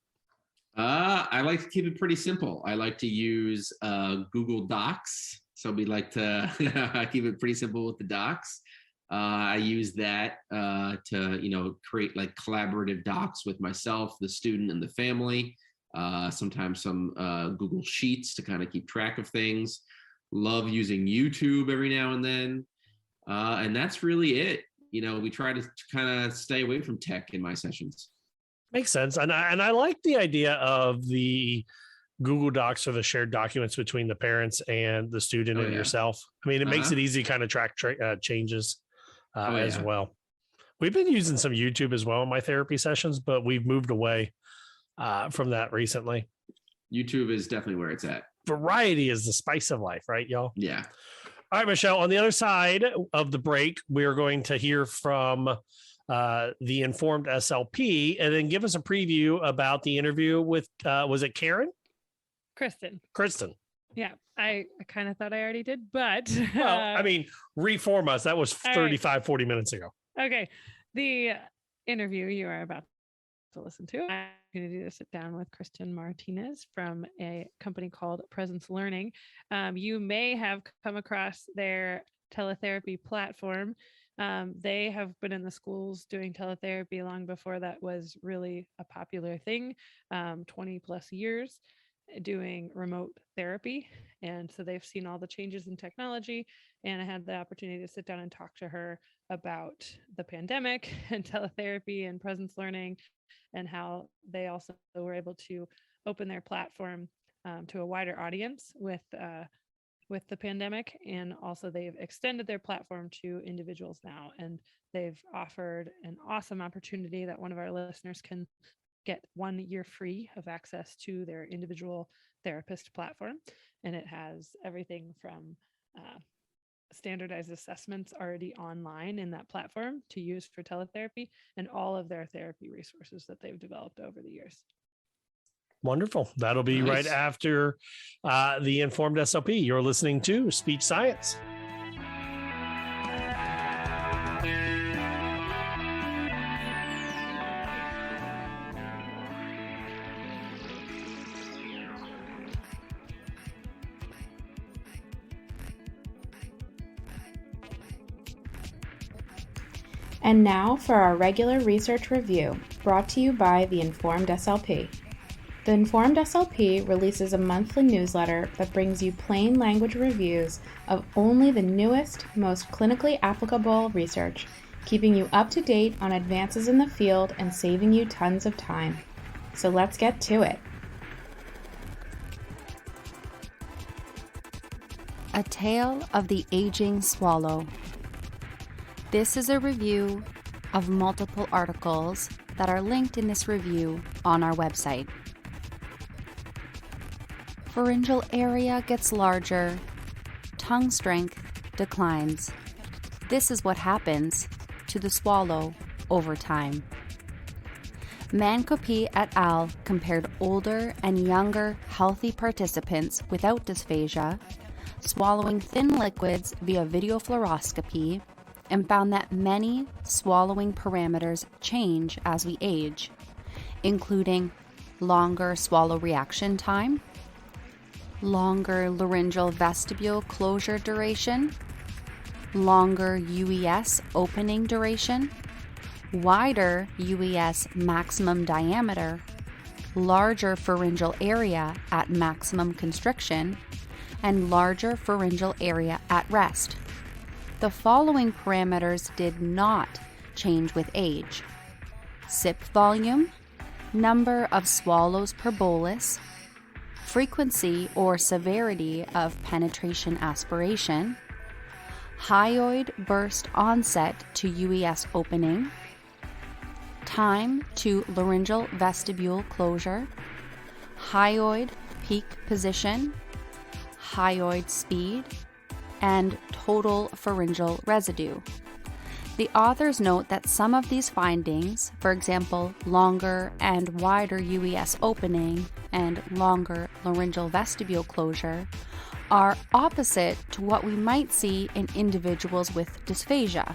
I like to keep it pretty simple. I like to use Google Docs. So we like to keep it pretty simple with the docs. I use that to, create like collaborative docs with myself, the student, and the family. Sometimes some Google Sheets to kind of keep track of things. Love using YouTube every now and then. And that's really it. We try to kind of stay away from tech in my sessions. Makes sense. And I like the idea of the Google Docs or the shared documents between the parents and the student and yourself. I mean, it makes it easy to kind of track changes as well. We've been using some YouTube as well in my therapy sessions, but we've moved away from that recently. YouTube is definitely where it's at. Variety is the spice of life, right, y'all? Yeah. All right, Michelle, on the other side of the break, we are going to hear from the Informed SLP and then give us a preview about the interview with, was it Karen? Kristin. Yeah, I kind of thought I already did, but... well, I mean, reform us. That was 35, 40 minutes ago. Okay. The interview you are about to listen to, I had the opportunity to sit down with Kristin Martinez from a company called Presence Learning. You may have come across their teletherapy platform. They have been in the schools doing teletherapy long before that was really a popular thing, 20 plus years doing remote therapy. And so they've seen all the changes in technology. And I had the opportunity to sit down and talk to her about the pandemic and teletherapy and presence learning, and how they also were able to open their platform to a wider audience with the pandemic. And also they've extended their platform to individuals now. And they've offered an awesome opportunity that one of our listeners can get 1 year free of access to their individual therapist platform. And it has everything from standardized assessments already online in that platform to use for teletherapy, and all of their therapy resources that they've developed over the years. Wonderful. That'll be right after the Informed SLP. You're listening to Speech Science. And now for our regular research review, brought to you by the Informed SLP. The Informed SLP releases a monthly newsletter that brings you plain language reviews of only the newest, most clinically applicable research, keeping you up to date on advances in the field and saving you tons of time. So let's get to it. A Tale of the Aging Swallow. This is a review of multiple articles that are linked in this review on our website. Pharyngeal area gets larger, tongue strength declines. This is what happens to the swallow over time. Mankopi et al. Compared older and younger healthy participants without dysphagia, swallowing thin liquids via video fluoroscopy, and found that many swallowing parameters change as we age, including longer swallow reaction time, longer laryngeal vestibule closure duration, longer UES opening duration, wider UES maximum diameter, larger pharyngeal area at maximum constriction, and larger pharyngeal area at rest. The following parameters did not change with age: sip volume, number of swallows per bolus, frequency or severity of penetration aspiration, hyoid burst onset to UES opening, time to laryngeal vestibule closure, hyoid peak position, hyoid speed, and total pharyngeal residue. The authors note that some of these findings, for example, longer and wider UES opening and longer laryngeal vestibule closure, are opposite to what we might see in individuals with dysphagia,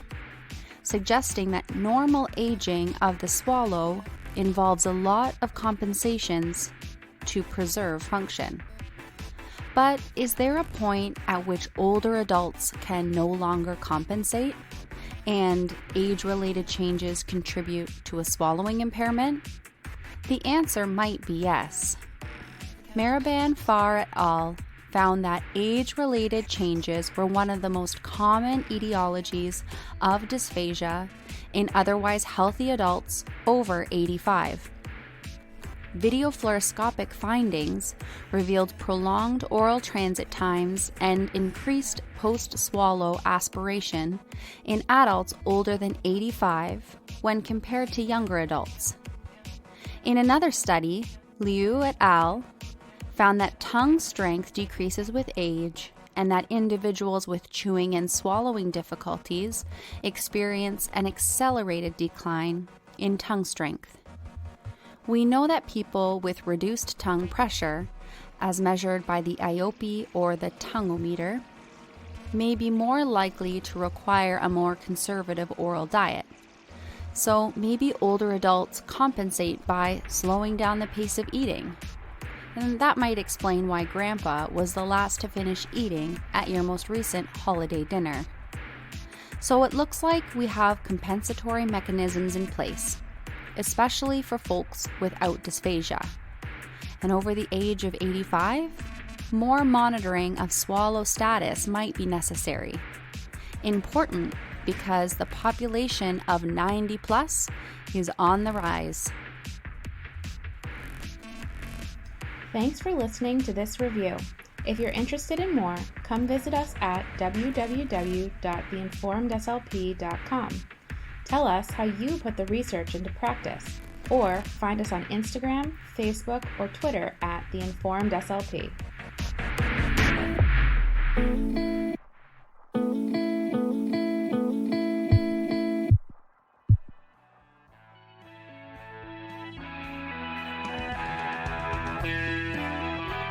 suggesting that normal aging of the swallow involves a lot of compensations to preserve function. But is there a point at which older adults can no longer compensate and age-related changes contribute to a swallowing impairment? The answer might be yes. Maraban Farr et al. Found that age-related changes were one of the most common etiologies of dysphagia in otherwise healthy adults over 85. Video fluoroscopic findings revealed prolonged oral transit times and increased post-swallow aspiration in adults older than 85 when compared to younger adults. In another study, Liu et al. Found that tongue strength decreases with age and that individuals with chewing and swallowing difficulties experience an accelerated decline in tongue strength. We know that people with reduced tongue pressure, as measured by the IOP or the tonguometer, may be more likely to require a more conservative oral diet. So maybe older adults compensate by slowing down the pace of eating. And that might explain why Grandpa was the last to finish eating at your most recent holiday dinner. So it looks like we have compensatory mechanisms in place, especially for folks without dysphagia. And over the age of 85, more monitoring of swallow status might be necessary. Important because the population of 90 plus is on the rise. Thanks for listening to this review. If you're interested in more, come visit us at www.theinformedslp.com. Tell us how you put the research into practice, or find us on Instagram, Facebook, or Twitter at theinformedslp.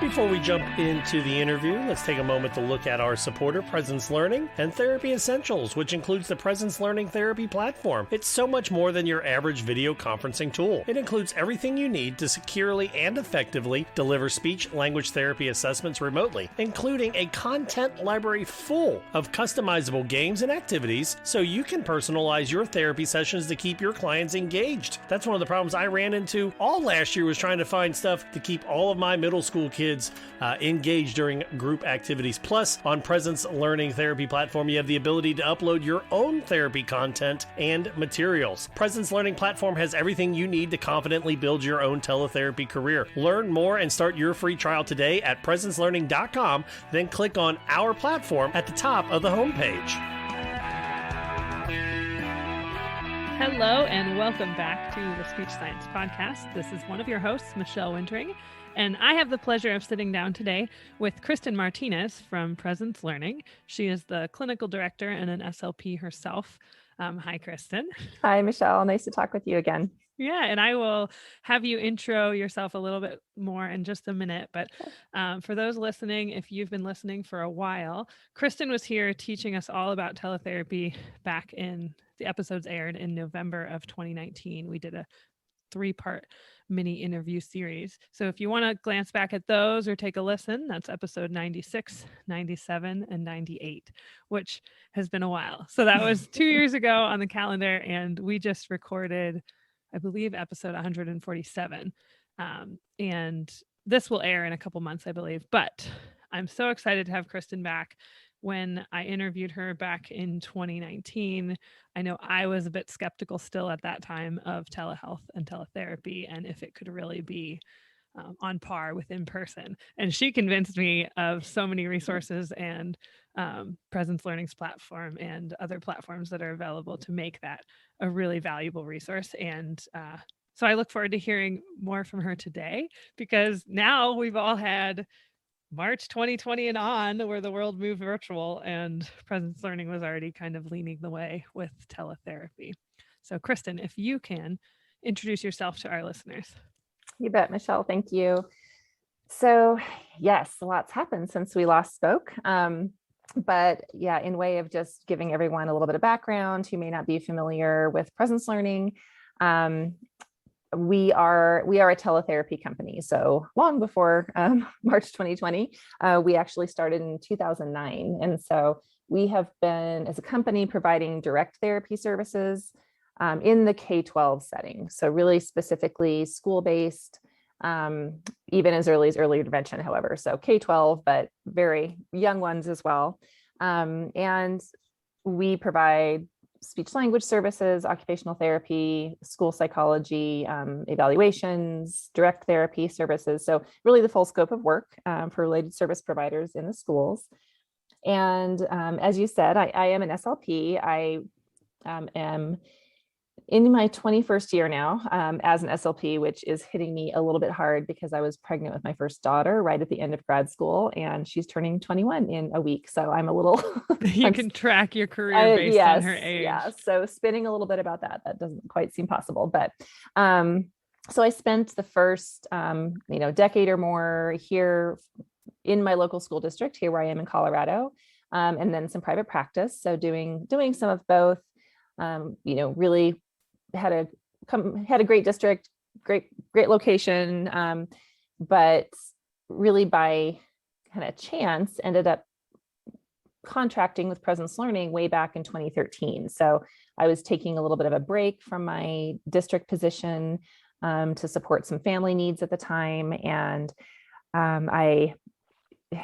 Before we jump into the interview, let's take a moment to look at our supporter, Presence Learning and Therapy Essentials, which includes the Presence Learning Therapy platform. It's so much more than your average video conferencing tool. It includes everything you need to securely and effectively deliver speech-language therapy assessments remotely, including a content library full of customizable games and activities so you can personalize your therapy sessions to keep your clients engaged. That's one of the problems I ran into all last year, was trying to find stuff to keep all of my middle school kids engaged during group activities. Plus, on Presence Learning Therapy platform, you have the ability to upload your own therapy content and materials. Presence Learning platform has everything you need to confidently build your own teletherapy career. Learn more and start your free trial today at presencelearning.com, then click on Our Platform at the top of the homepage. Hello and welcome back to the Speech Science Podcast. This is one of your hosts, Michelle Wintering, and I have the pleasure of sitting down today with Kristin Martinez from Presence Learning. She is the clinical director and an SLP herself. Hi, Kristin. Hi, Michelle. Nice to talk with you again. Yeah, and I will have you intro yourself a little bit more in just a minute. But for those listening, if you've been listening for a while, Kristin was here teaching us all about teletherapy back in the episodes aired in November of 2019. We did a 3-part mini interview series. So if you want to glance back at those or take a listen, that's episode 96, 97, and 98, which has been a while. So that was 2 years ago on the calendar, and we just recorded, I believe, episode 147. And this will air in a couple months, I believe. But I'm so excited to have Kristin back. When I interviewed her back in 2019, I know I was a bit skeptical still at that time of telehealth and teletherapy and if it could really be on par with in-person. And she convinced me of so many resources and Presence Learning's platform and other platforms that are available to make that a really valuable resource. And so I look forward to hearing more from her today, because now we've all had March 2020 and on, where the world moved virtual, and Presence Learning was already kind of leading the way with teletherapy. So Kristin, if you can introduce yourself to our listeners. You bet, Michelle. Thank you. So yes, a lot's happened since we last spoke. But yeah, in way of just giving everyone a little bit of background who may not be familiar with Presence Learning, we are a teletherapy company. So long before March 2020, we actually started in 2009. And so we have been, as a company, providing direct therapy services in the K-12 setting. So really specifically school-based, even as early as early intervention, however. So K-12, but very young ones as well. And we provide speech language services, occupational therapy, school psychology, evaluations, direct therapy services. So really the full scope of work for related service providers in the schools. And as you said, I am an SLP. I am in my 21st year now as an SLP, which is hitting me a little bit hard because I was pregnant with my first daughter right at the end of grad school, and she's turning 21 in a week. So I'm a little... You can track your career based on her age. Yeah, so spinning a little bit about that doesn't quite seem possible. But so I spent the first, decade or more here in my local school district, here where I am in Colorado, and then some private practice. So doing some of both, really had a great district, great location, but really by kind of chance ended up contracting with Presence Learning way back in 2013. So I was taking a little bit of a break from my district position to support some family needs at the time. And I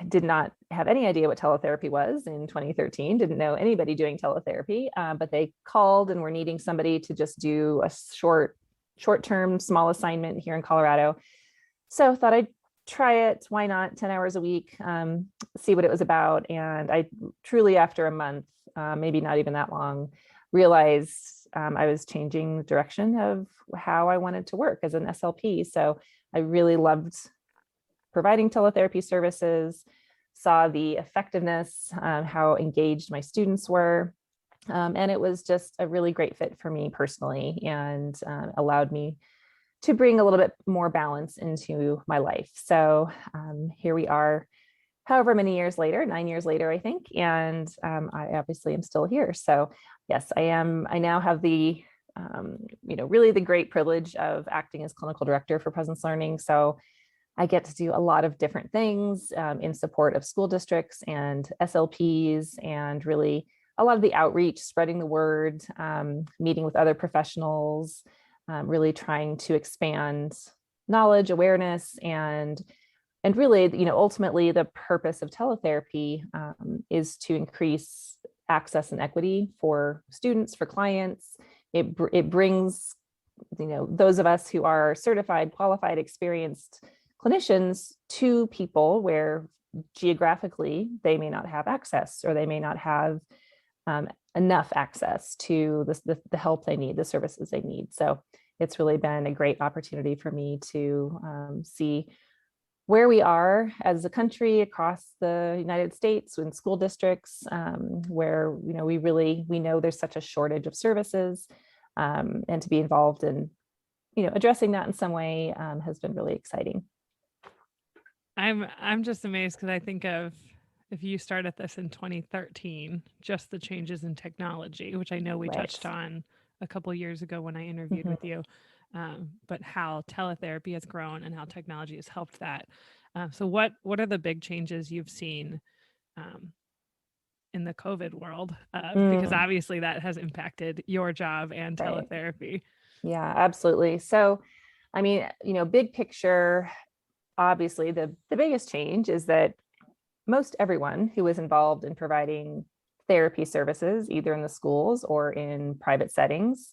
did not have any idea what teletherapy was in 2013, didn't know anybody doing teletherapy, but they called and were needing somebody to just do a short-term small assignment here in Colorado. So I thought I'd try it. Why not? 10 hours a week, see what it was about. And I truly, after a month, maybe not even that long, realized I was changing the direction of how I wanted to work as an SLP. So I really loved providing teletherapy services, saw the effectiveness, how engaged my students were. And it was just a really great fit for me personally, and allowed me to bring a little bit more balance into my life. So here we are, however many years later, 9 years later, I think, and I obviously am still here. So yes, I am. I now have the, really the great privilege of acting as clinical director for Presence Learning. So I get to do a lot of different things in support of school districts and SLPs, and really a lot of the outreach, spreading the word, meeting with other professionals, really trying to expand knowledge, awareness, and really, ultimately the purpose of teletherapy is to increase access and equity for students, for clients. It brings, those of us who are certified, qualified, experienced clinicians to people where geographically they may not have access, or they may not have enough access to the help they need, the services they need. So it's really been a great opportunity for me to see where we are as a country across the United States in school districts, where we know there's such a shortage of services, and to be involved in addressing that in some way has been really exciting. I'm just amazed, because I think of, if you started this in 2013, just the changes in technology, which I know we touched on a couple of years ago when I interviewed with you, but how teletherapy has grown and how technology has helped that. So what are the big changes you've seen in the COVID world? Because obviously that has impacted your job and teletherapy. Yeah, absolutely. So, big picture, obviously the biggest change is that most everyone who was involved in providing therapy services, either in the schools or in private settings,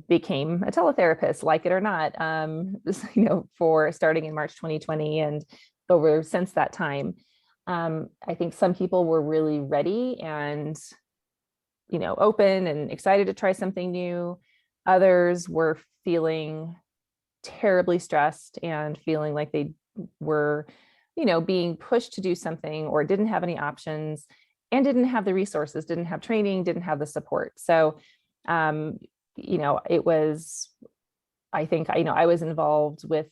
became a teletherapist, like it or not, for starting in March 2020 and over since that time. I think some people were really ready and, open and excited to try something new. Others were feeling terribly stressed and feeling like they were, being pushed to do something, or didn't have any options, and didn't have the resources, didn't have training, didn't have the support. So, it was, I think, I was involved with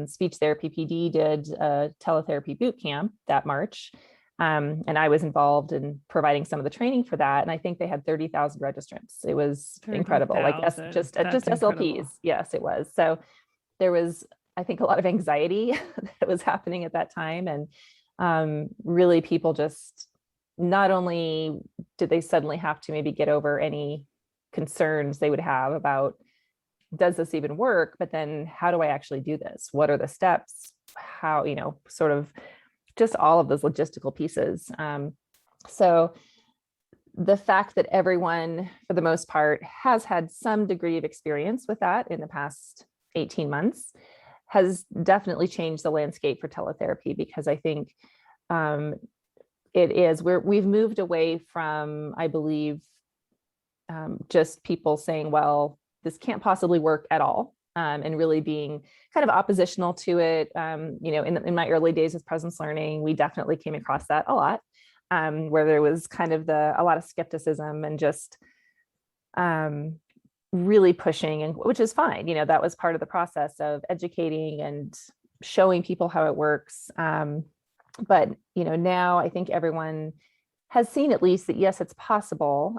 Speech Therapy PD did a teletherapy boot camp that March. And I was involved in providing some of the training for that. And I think they had 30,000 registrants. It was incredible, just SLPs. Yes, it was. So there was, I think, a lot of anxiety that was happening at that time. And really people just, not only did they suddenly have to maybe get over any concerns they would have about, does this even work? But then how do I actually do this? What are the steps? How, sort of just all of those logistical pieces. So the fact that everyone, for the most part, has had some degree of experience with that in the past 18 months has definitely changed the landscape for teletherapy, because I think we've moved away from, I believe, just people saying, well, this can't possibly work at all, and really being kind of oppositional to it. In my early days with Presence Learning, we definitely came across that a lot, where there was kind of a lot of skepticism and just really pushing, and which is fine. That was part of the process of educating and showing people how it works. But now I think everyone has seen at least that, yes, it's possible.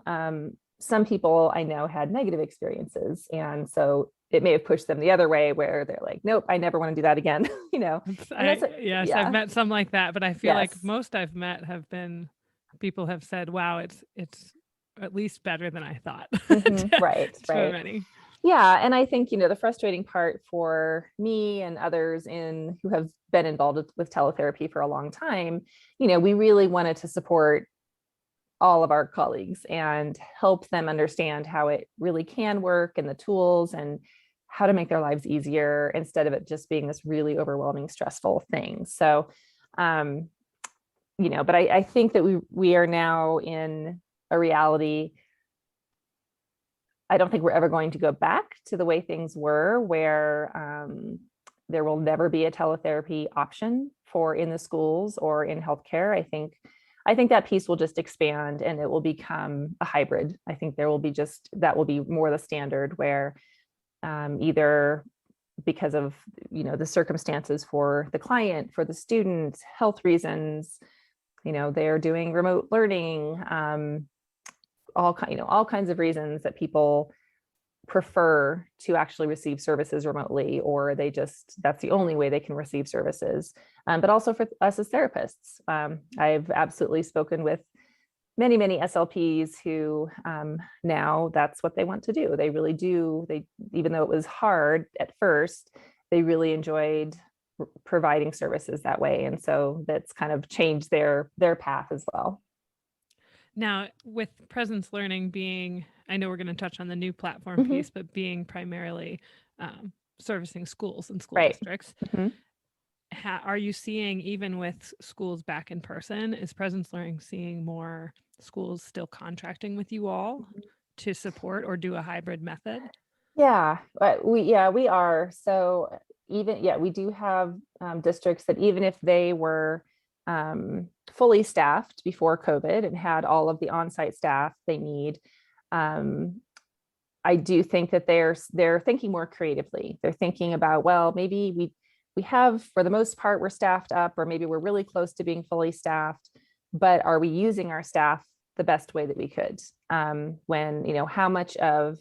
some people I know had negative experiences. And so it may have pushed them the other way where they're like, nope, I never want to do that again. Yes, I've met some like that, but I feel like Yes. most I've met have been, people have said, wow, it's at least better than I thought. Right. So many. Yeah. And I think, the frustrating part for me and others who have been involved with teletherapy for a long time, we really wanted to support all of our colleagues and help them understand how it really can work and the tools and how to make their lives easier instead of it just being this really overwhelming, stressful thing. So, but I think that we are now in a reality. I don't think we're ever going to go back to the way things were, where there will never be a teletherapy option for in the schools or in healthcare. I think that piece will just expand and it will become a hybrid. I think that will be more the standard where either because of the circumstances for the client, for the student, health reasons, they're doing remote learning, all kinds of reasons that people prefer to actually receive services remotely, or that's the only way they can receive services. But also for us as therapists, I've absolutely spoken with many SLPs who now that's what they want to do. They really do. Even though it was hard at first, they really enjoyed providing services that way. And so that's kind of changed their path as well. Now, with presence learning being, I know we're going to touch on the new platform piece, but being primarily servicing schools and school districts, are you seeing, even with schools back in person, is presence learning seeing more schools still contracting with you all to support or do a hybrid method? Yeah, we are. So we do have districts that even if they were fully staffed before COVID and had all of the on-site staff they need, I do think that they're thinking more creatively. They're thinking about, well, maybe we have, for the most part, we're staffed up, or maybe we're really close to being fully staffed, but are we using our staff the best way that we could? When, how much of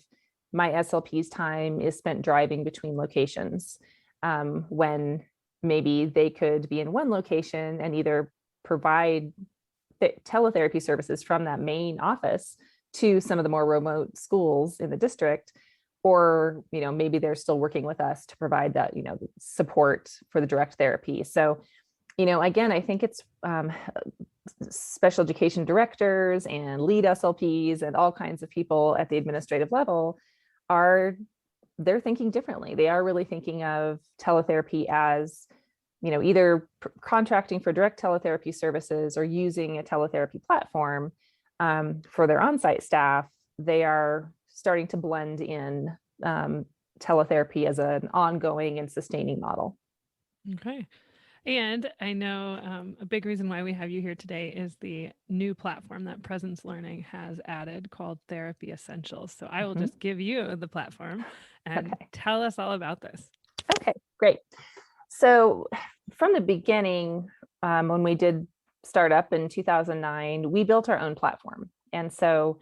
my SLP's time is spent driving between locations, when maybe they could be in one location and either provide teletherapy services from that main office to some of the more remote schools in the district, or maybe they're still working with us to provide that support for the direct therapy. So again, I think it's special education directors and lead SLPs and all kinds of people at the administrative level they're thinking differently. They are really thinking of teletherapy as either contracting for direct teletherapy services or using a teletherapy platform for their on-site staff. They are starting to blend in teletherapy as an ongoing and sustaining model. Okay. And I know a big reason why we have you here today is the new platform that Presence Learning has added called Therapy Essentials. So I will just give you the platform and tell us all about this. Okay, great. So from the beginning, when we did start up in 2009, we built our own platform. And so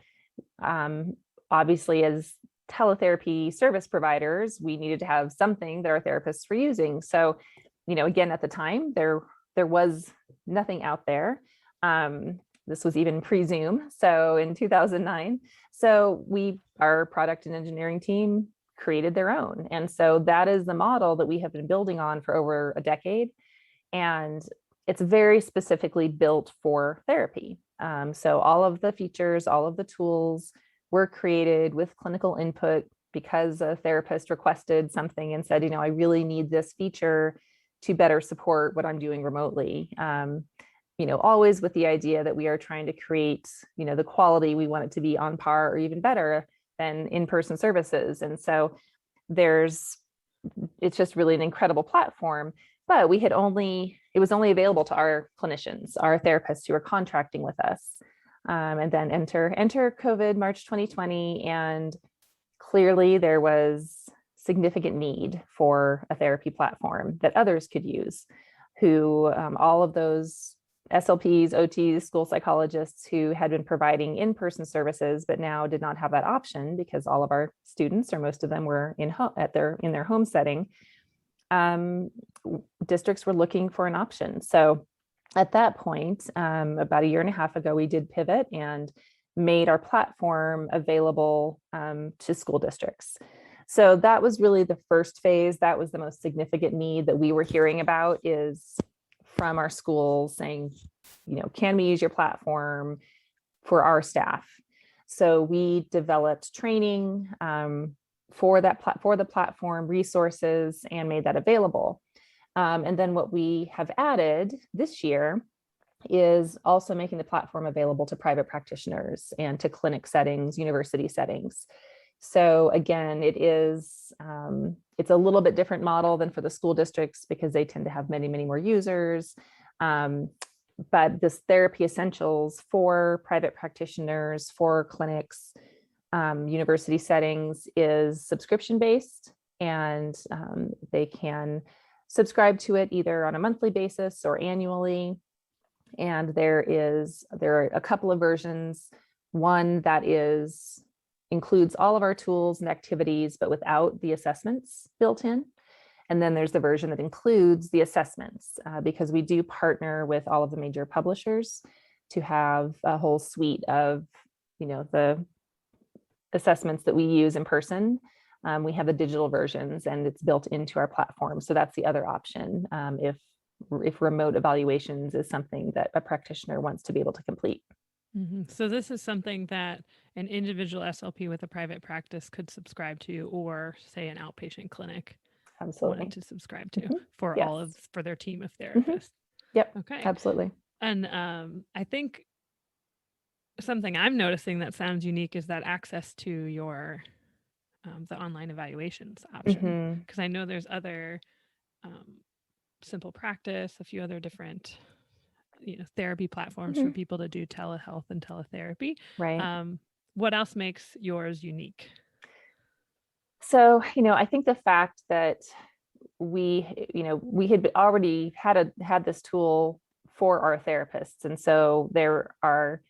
obviously as teletherapy service providers, we needed to have something that our therapists were using. So again, at the time, there was nothing out there. This was even pre-Zoom. So in 2009, our product and engineering team created their own. And so that is the model that we have been building on for over a decade. And it's very specifically built for therapy. So all of the features, all of the tools were created with clinical input because a therapist requested something and said, I really need this feature to better support what I'm doing remotely. Always with the idea that we are trying to create, the quality we want it to be on par or even better than in-person services. And so it's just really an incredible platform, but it was only available to our clinicians, our therapists who are contracting with us. And then enter COVID, March 2020. And clearly there was significant need for a therapy platform that others could use, who all of those SLPs, OTs, school psychologists who had been providing in-person services, but now did not have that option because all of our students, or most of them, were in their home setting. Districts were looking for an option. So at that point, about a year and a half ago, we did pivot and made our platform available to school districts. So that was really the first phase. That was the most significant need that we were hearing about, is from our schools saying, can we use your platform for our staff? So we developed training for the platform, resources, and made that available. And then what we have added this year is also making the platform available to private practitioners and to clinic settings, university settings. So again, it's a little bit different model than for the school districts because they tend to have many, many more users. But this therapy essentials for private practitioners, for clinics, university settings is subscription-based, and they can subscribe to it either on a monthly basis or annually. And there are a couple of versions. One that includes all of our tools and activities, but without the assessments built in. And then there's the version that includes the assessments, because we do partner with all of the major publishers to have a whole suite of, the assessments that we use in person. We have the digital versions, and it's built into our platform. So that's the other option if remote evaluations is something that a practitioner wants to be able to complete. Mm-hmm. So this is something that an individual SLP with a private practice could subscribe to, or say an outpatient clinic wanted to subscribe to for for their team of therapists. Yep. Okay. Absolutely. And I think something I'm noticing that sounds unique is that access to your the online evaluations option, because I know there's other Simple Practice, a few other different therapy platforms for people to do telehealth and teletherapy. Right. What else makes yours unique? So, I think the fact that we had already had this tool for our therapists, and so there are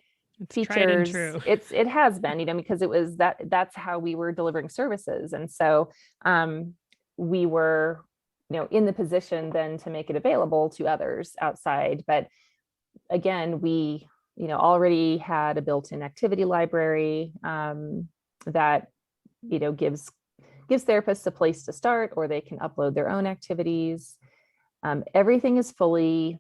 features. It has been, because it was that's how we were delivering services, and so we were, in the position then to make it available to others outside. But again, we already had a built-in activity library that gives therapists a place to start, or they can upload their own activities. Everything is fully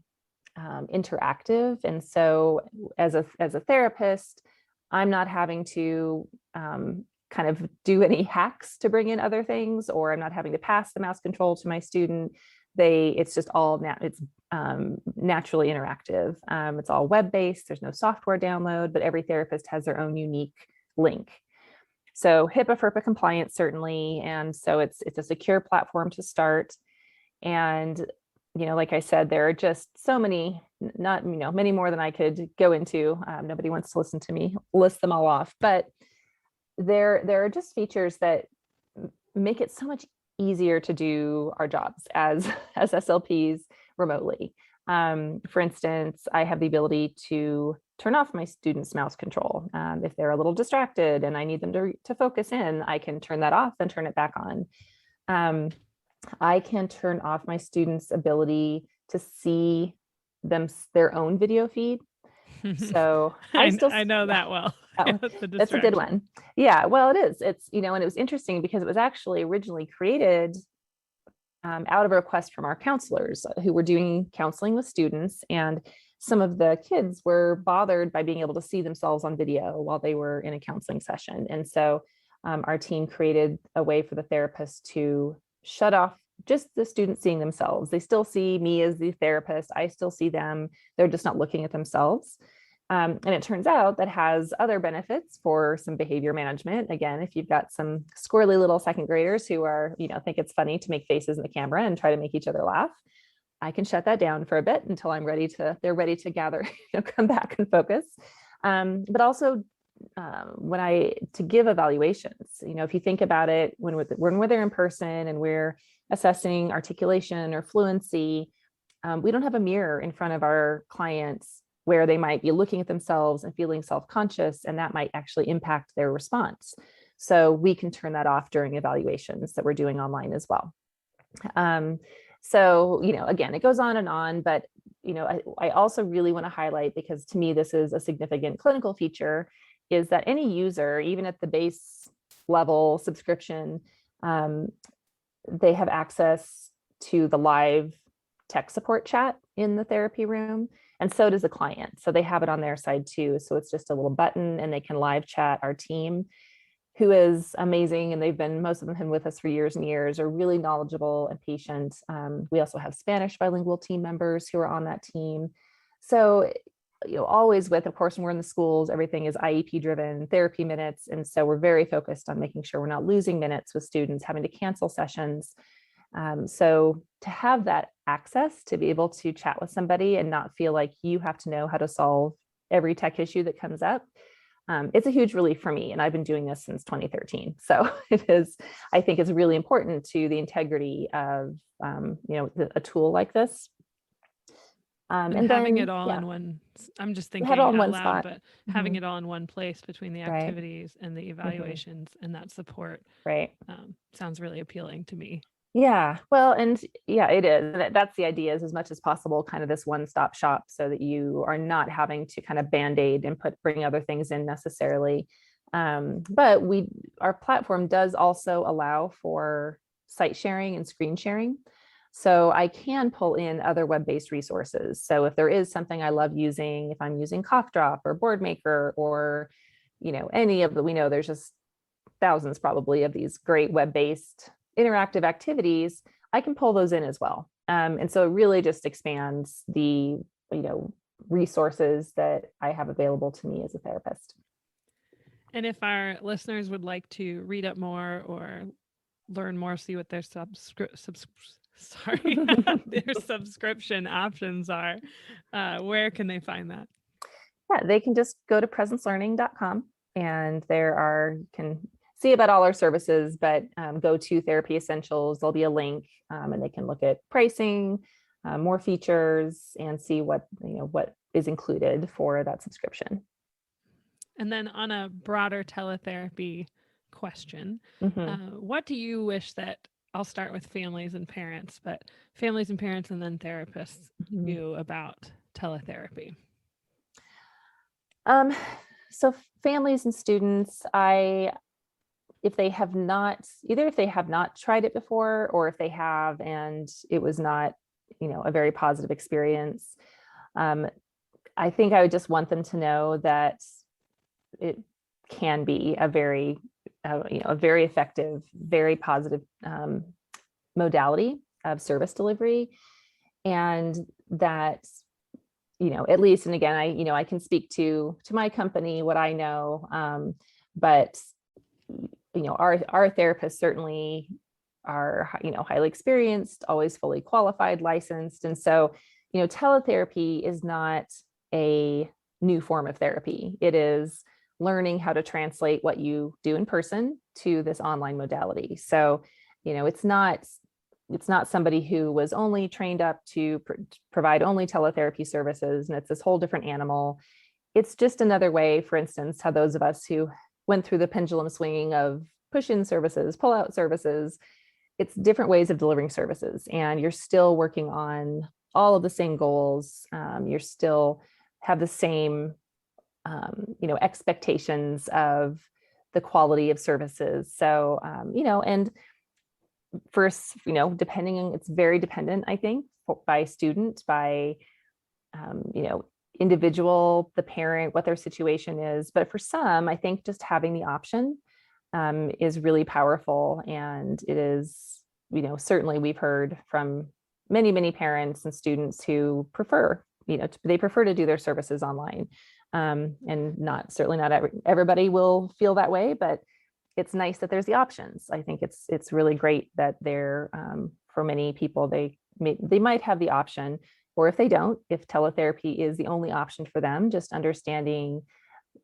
interactive, and so as a therapist, I'm not having to kind of do any hacks to bring in other things, or I'm not having to pass the mouse control to my student. It's just all it's naturally interactive. It's all web-based. There's no software download, but every therapist has their own unique link. So HIPAA, FERPA compliant, certainly. And so it's a secure platform to start. And, like I said, there are just so many, many more than I could go into. Nobody wants to listen to me list them all off, but there are just features that make it so much easier to do our jobs as SLPs remotely. For instance, I have the ability to turn off my students' mouse control. If they're a little distracted and I need them to focus in, I can turn that off and turn it back on. I can turn off my students' ability to see their own video feed. So I know that well. That's a good one. Yeah, well, it is. It's, and it was interesting because it was actually originally created out of a request from our counselors who were doing counseling with students, and some of the kids were bothered by being able to see themselves on video while they were in a counseling session. And so our team created a way for the therapist to shut off just the students seeing themselves. They still see me as the therapist. I still see them. They're just not looking at themselves. And it turns out that has other benefits for some behavior management. Again, if you've got some squirrely little second graders who are, think it's funny to make faces in the camera and try to make each other laugh, I can shut that down for a bit until they're ready to gather, come back and focus. But also to give evaluations, if you think about it, when we're there in person and we're assessing articulation or fluency, we don't have a mirror in front of our clients where they might be looking at themselves and feeling self-conscious, and that might actually impact their response. So we can turn that off during evaluations that we're doing online as well. So, again, it goes on, but, I also really want to highlight, because to me, this is a significant clinical feature, is that any user, even at the base level subscription, they have access to the live tech support chat in the therapy room, and so does the client. So they have it on their side too. So it's just a little button and they can live chat our team, who is amazing. And most of them have been with us for years and years, are really knowledgeable and patient. We also have Spanish bilingual team members who are on that team. So, always of course, when we're in the schools, everything is IEP driven, therapy minutes. And so we're very focused on making sure we're not losing minutes with students having to cancel sessions. So to have that access to be able to chat with somebody and not feel like you have to know how to solve every tech issue that comes up, it's a huge relief for me. And I've been doing this since 2013. So I think it's really important to the integrity of, a tool like this. And having it all in one, I'm just thinking out loud, but having it all in one place between the activities and the evaluations and that support, sounds really appealing to me. Yeah, well, and it is. That's the idea, is as much as possible, kind of this one-stop shop, so that you are not having to kind of band-aid and bring other things in necessarily. But our platform does also allow for site sharing and screen sharing. So I can pull in other web-based resources. So if there is something I love using, if I'm using Cough Drop or Boardmaker or, any of we know there's just thousands probably of these great web-based interactive activities, I can pull those in as well. And so it really just expands the, resources that I have available to me as a therapist. And if our listeners would like to read up more or learn more, see what their their subscription options are, where can they find that? Yeah, they can just go to presencelearning.com, and can see about all our services, but go to Therapy Essentials. There'll be a link, and they can look at pricing, more features, and see what is included for that subscription. And then on a broader teletherapy question, what do you wish that, I'll start with families and parents, but families and parents and then therapists knew about teletherapy? So families and students, if they have not tried it before, or if they have and it was not, a very positive experience, I think I would just want them to know that it can be a very effective, very positive modality of service delivery, and that, at least, and again, I can speak to my company, what I know, but our therapists certainly are, highly experienced, always fully qualified, licensed. And so, teletherapy is not a new form of therapy. It is learning how to translate what you do in person to this online modality. So, it's not somebody who was only trained up to provide only teletherapy services, and it's this whole different animal. It's just another way, for instance, how those of us who went through the pendulum swinging of push-in services, pull-out services, it's different ways of delivering services, and you're still working on all of the same goals. You're still have the same, expectations of the quality of services. So, and first, depending on, it's very dependent, I think, by student, by, individual, the parent, what their situation is. But for some, I think just having the option is really powerful. And it is, certainly we've heard from many, many parents and students who prefer, they prefer to do their services online. And certainly not everybody will feel that way, but it's nice that there's the options. I think it's really great that they're, for many people, they might have the option, or if they don't, if teletherapy is the only option for them, just understanding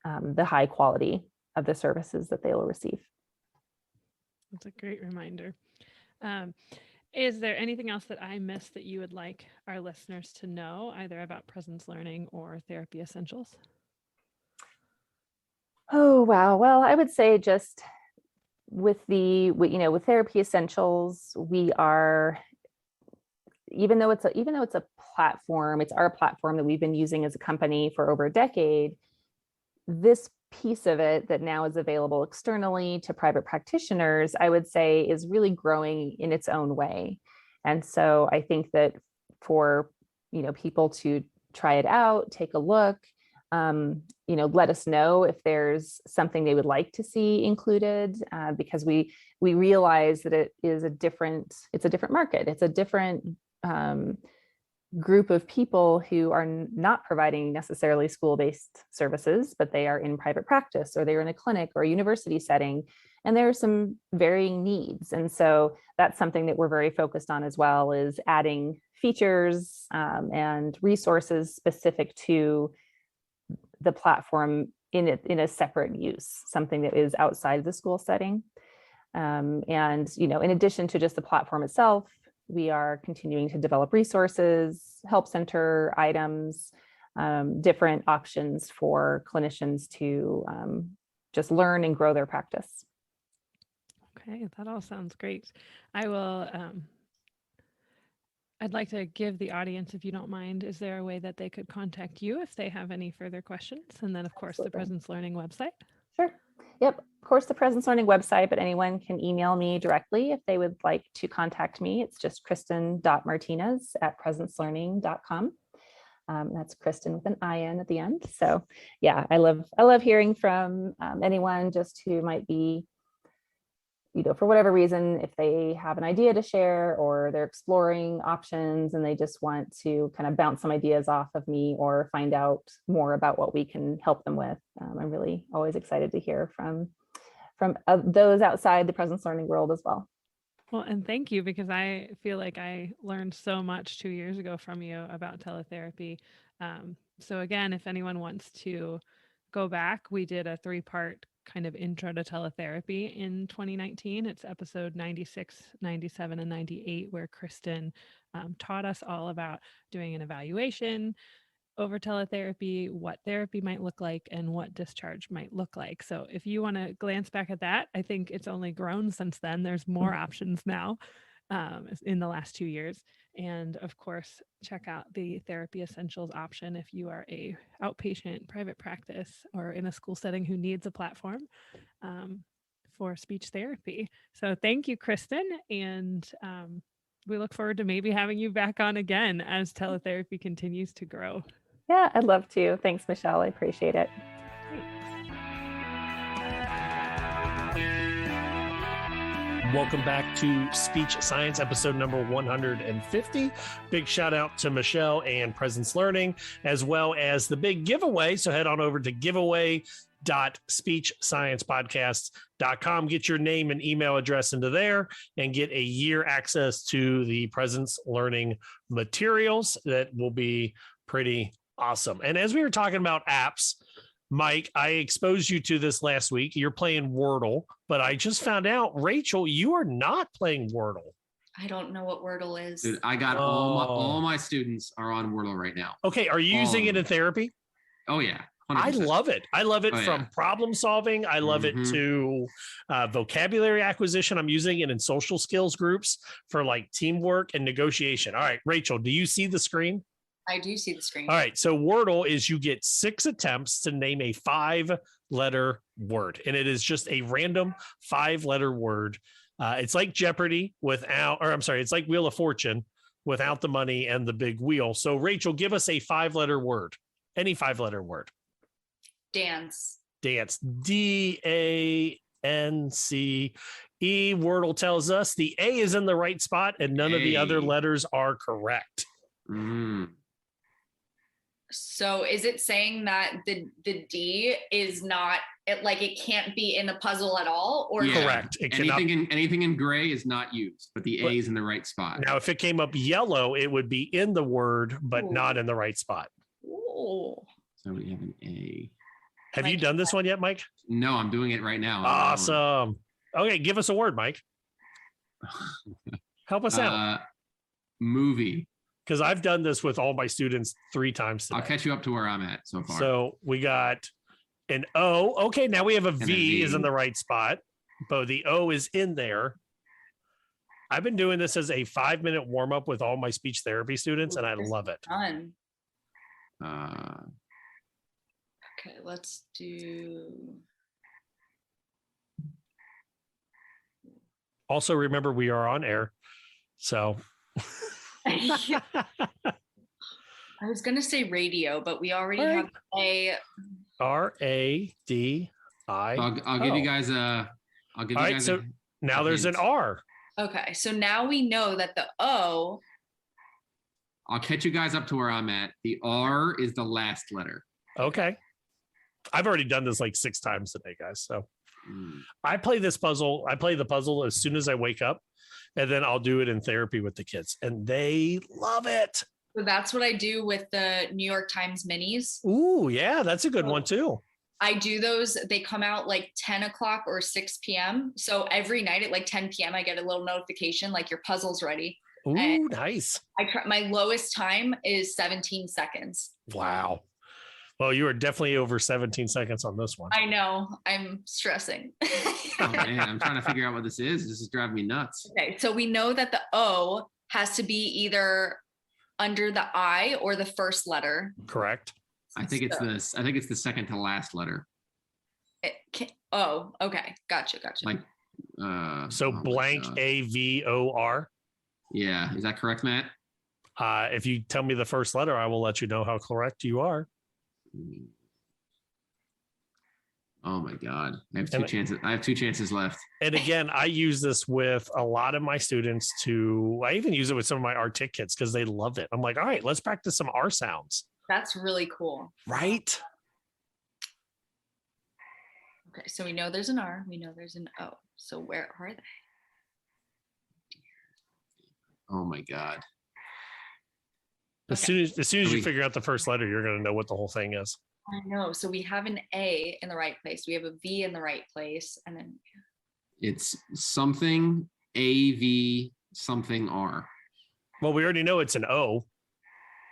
the high quality of the services that they will receive. That's a great reminder. Is there anything else that I missed that you would like our listeners to know, either about presence learning or therapy essentials? Oh, wow. Well, I would say just with therapy essentials, we are, even though it's a platform, it's our platform that we've been using as a company for over a decade. This piece of it that now is available externally to private practitioners, I would say, is really growing in its own way. And so I think that for, people to try it out, take a look, let us know if there's something they would like to see included, because we realize that it's a different market. It's a different group of people who are not providing necessarily school-based services, but they are in private practice, or they're in a clinic or a university setting, and there are some varying needs. And so that's something that we're very focused on as well, is adding features and resources specific to the platform in a separate use, something that is outside of the school setting. And in addition to just the platform itself, we are continuing to develop resources, help center items, different options for clinicians to just learn and grow their practice. Okay, that all sounds great. I will, I'd like to give the audience, if you don't mind, is there a way that they could contact you if they have any further questions? And then, of course, Absolutely. The Presence Learning website. Sure. Yep. Of course, the Presence Learning website, but anyone can email me directly if they would like to contact me. It's just kristin.martinez@presencelearning.com. That's Kristin with an IN at the end. So yeah, I love hearing from anyone just who might be, for whatever reason, if they have an idea to share or they're exploring options and they just want to kind of bounce some ideas off of me or find out more about what we can help them with. I'm really always excited to hear from those outside the presence learning world as well. Well, and thank you, because I feel like I learned so much 2 years ago from you about teletherapy. So again, if anyone wants to go back, we did a 3-part kind of intro to teletherapy in 2019. It's episode 96, 97, and 98, where Kristin taught us all about doing an evaluation over teletherapy, what therapy might look like, and what discharge might look like. So if you want to glance back at that, I think it's only grown since then. There's more options now in the last 2 years. And of course, check out the therapy essentials option if you are a outpatient private practice or in a school setting who needs a platform for speech therapy. So thank you, Kristin. And we look forward to maybe having you back on again as teletherapy continues to grow. Yeah, I'd love to. Thanks, Michelle. I appreciate it. Welcome back to Speech Science, episode number 150. Big shout out to Michelle and Presence Learning, as well as the big giveaway. So head on over to giveaway.speechsciencepodcast.com. Get your name and email address into there and get a year access to the Presence Learning materials. That will be pretty awesome. And as we were talking about apps, Mike, I exposed you to this last week. You're playing Wordle, but I just found out, Rachel, you are not playing Wordle. I don't know what Wordle is. Dude, I got all my students are on Wordle right now. Okay, are you using it in therapy? Oh yeah. 100%. I love it. I love it from problem solving. I love it to vocabulary acquisition. I'm using it in social skills groups for like teamwork and negotiation. All right, Rachel, do you see the screen? I do see the screen. All right. So Wordle is you get 6 attempts to name a 5-letter word. And it is just a random 5-letter word. It's like Jeopardy it's like Wheel of Fortune without the money and the big wheel. So Rachel, give us a 5-letter word. Any 5-letter word. Dance. Dance. D-A-N-C-E. Wordle tells us the A is in the right spot and none of the other letters are correct. So is it saying that the D is not, it can't be in the puzzle at all? Or correct. It anything in gray is not used, but the A is in the right spot. Now, if it came up yellow, it would be in the word, but not in the right spot. Ooh. So we have an A. Have you done this one yet, Mike? No, I'm doing it right now. Awesome. Okay, give us a word, Mike. Help us out. Movie. Because I've done this with all my students 3 times today. I'll catch you up to where I'm at so far. So we got an O. Okay, now we have a V is in the right spot, but the O is in there. I've been doing this as a 5-minute warm up with all my speech therapy students, and I love it. Fun. Okay, let's do. Also, remember we are on air, so. I was gonna say radio, but we already have a RADI. I'll give you guys a. I'll give you guys. So now there's an R. Okay, so now we know that the O. I'll catch you guys up to where I'm at. The R is the last letter. Okay. I've already done this like 6 times today, guys. So I play this puzzle. I play the puzzle as soon as I wake up, and then I'll do it in therapy with the kids, and they love it. So that's what I do with the New York Times minis. Ooh, yeah, that's a good one too. I do those. They come out like 10 o'clock or 6 p.m. So every night at like 10 p.m., I get a little notification like your puzzle's ready. Ooh, and nice. My lowest time is 17 seconds. Wow. Well, you are definitely over 17 seconds on this one. I know. I'm stressing. Oh, man, I'm trying to figure out what this is. This is driving me nuts. Okay, so we know that the O has to be either under the I or the first letter. Correct. I think it's this. I think it's the second to last letter. Oh, okay. Gotcha. Like, so blank AVOR. Yeah, is that correct, Matt? If you tell me the first letter, I will let you know how correct you are. Oh my God. I have 2 chances. I have 2 chances left. And again, I use this with a lot of my students I even use it with some of my RTIC kids because they love it. I'm like, all right, let's practice some R sounds. That's really cool. Right? Okay, so we know there's an R, we know there's an O. So where are they? Oh my God. As soon as you figure out the first letter, you're going to know what the whole thing is. I know. So we have an A in the right place. We have a V in the right place. And then it's something AV something R. Well, we already know it's an O.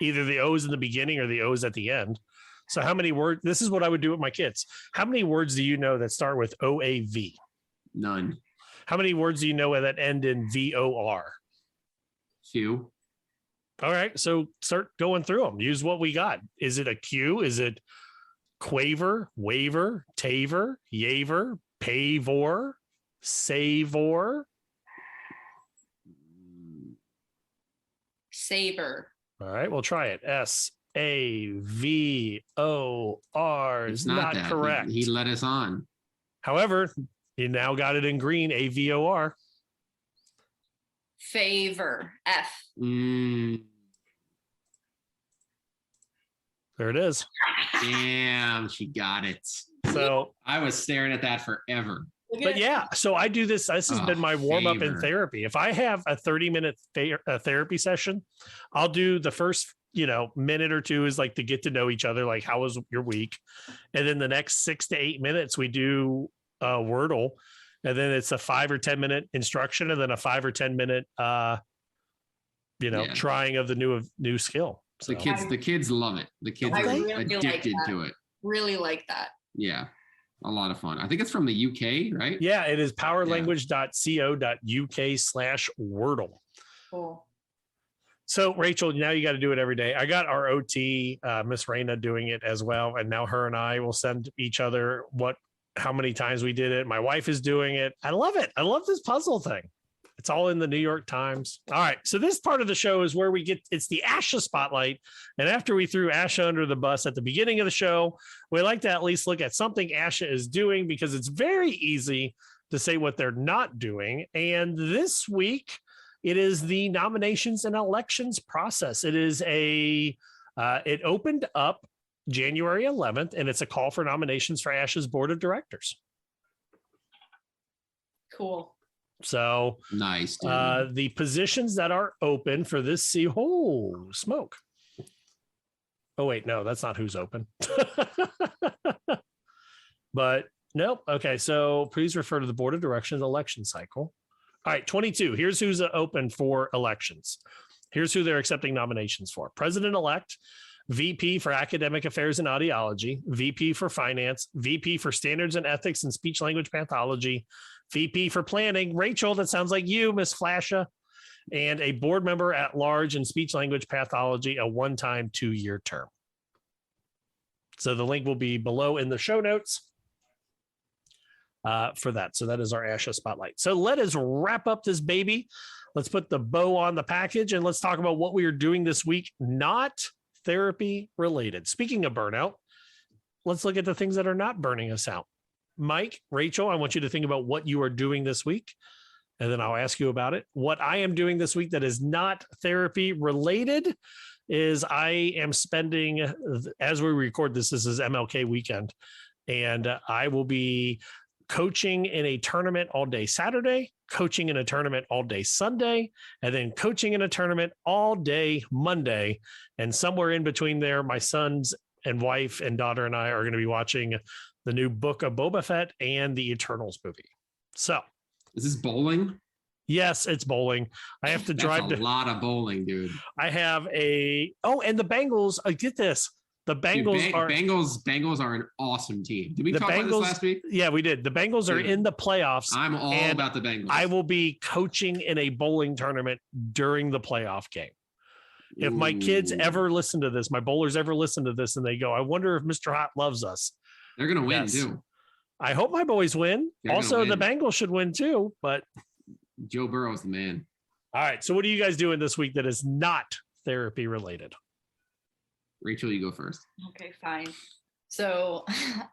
Either the O is in the beginning or the O is at the end. So how many words? This is what I would do with my kids. How many words do you know that start with OAV? None. How many words do you know that end in VOR? Few. All right, so start going through them. Use what we got. Is it a Q? Is it quaver, waver, taver, yaver, pavor, savor? Savor. All right, we'll try it. SAVOR is not correct. He led us on. However, you now got it in green, AVOR. Favor, F. There it is. Damn, she got it. So I was staring at that forever. But yeah, so I do this. This has been my warm up in therapy. If I have a 30-minute therapy session, I'll do the first, minute or two is like to get to know each other. Like, how was your week? And then the next 6 to 8 minutes, we do Wordle. And then it's a 5 or 10 minute instruction, and then a 5 or 10 minute, trying of the new skill. So. The kids love it. The kids are really addicted to it. Really like that. Yeah, a lot of fun. I think it's from the UK, right? Yeah, it is powerlanguage.co.uk/Wordle. Cool. So Rachel, now you got to do it every day. I got our OT, Miss Raina, doing it as well, and now her and I will send each other how many times we did it. My wife is doing it. I love it. I love this puzzle thing. It's all in the New York Times. All right. So this part of the show is where it's the ASHA spotlight. And after we threw ASHA under the bus at the beginning of the show, we like to at least look at something ASHA is doing, because it's very easy to say what they're not doing. And this week, it is the nominations and elections process. It is it opened up January 11th, and it's a call for nominations for ASHA's board of directors. Cool. So nice. The positions that are open for this smoke. Oh wait, no, that's not who's open. But nope. Okay, so please refer to the board of directions election cycle. All right, 22. Here's who's open for elections. Here's who they're accepting nominations for. President-elect, VP for Academic Affairs and Audiology, VP for Finance, VP for Standards and Ethics and Speech Language Pathology, VP for Planning, Rachel, that sounds like you, Miss Flasha, and a board member at large in Speech Language Pathology, a one-time 2-year term. So the link will be below in the show notes for that. So that is our ASHA Spotlight. So let us wrap up this baby. Let's put the bow on the package and let's talk about what we are doing this week, not therapy related. Speaking of burnout, let's look at the things that are not burning us out. Mike, Rachel, I want you to think about what you are doing this week, and then I'll ask you about it. What I am doing this week that is not therapy related is I am spending, as we record this is MLK weekend, and I will be coaching in a tournament all day Saturday, coaching in a tournament all day Sunday, and then coaching in a tournament all day Monday. And somewhere in between there, my sons and wife and daughter and I are going to be watching the new Book of Boba Fett and the Eternals movie. So, is this bowling? Yes, it's bowling. I have to drive a lot of bowling, dude. I have and the Bengals. Get this. The Bengals Bengals are an awesome team. Did we talk about this last week? Yeah, we did. The Bengals are in the playoffs. I'm all about the Bengals. I will be coaching in a bowling tournament during the playoff game. If my kids ever listen to this, my bowlers ever listen to this, and they go, I wonder if Mr. Hot loves us. They're going to win too. I hope my boys win. Also, the Bengals should win too, but Joe Burrow's the man. All right. So what are you guys doing this week that is not therapy related? Rachel, you go first. Okay, fine. So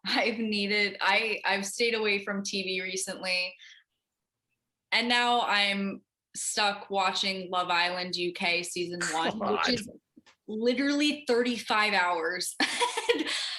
I've stayed away from TV recently, and now I'm stuck watching Love Island UK season 1, which is literally 35 hours.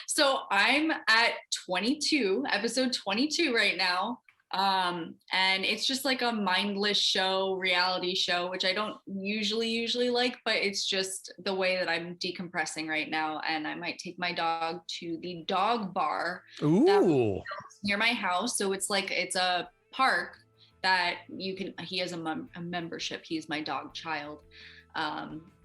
So I'm at episode 22 right now. And it's just like a mindless reality show, which I don't usually like, but it's just the way that I'm decompressing right now. And I might take my dog to the dog bar near my house. So it's a park that he has a membership. He's my dog child.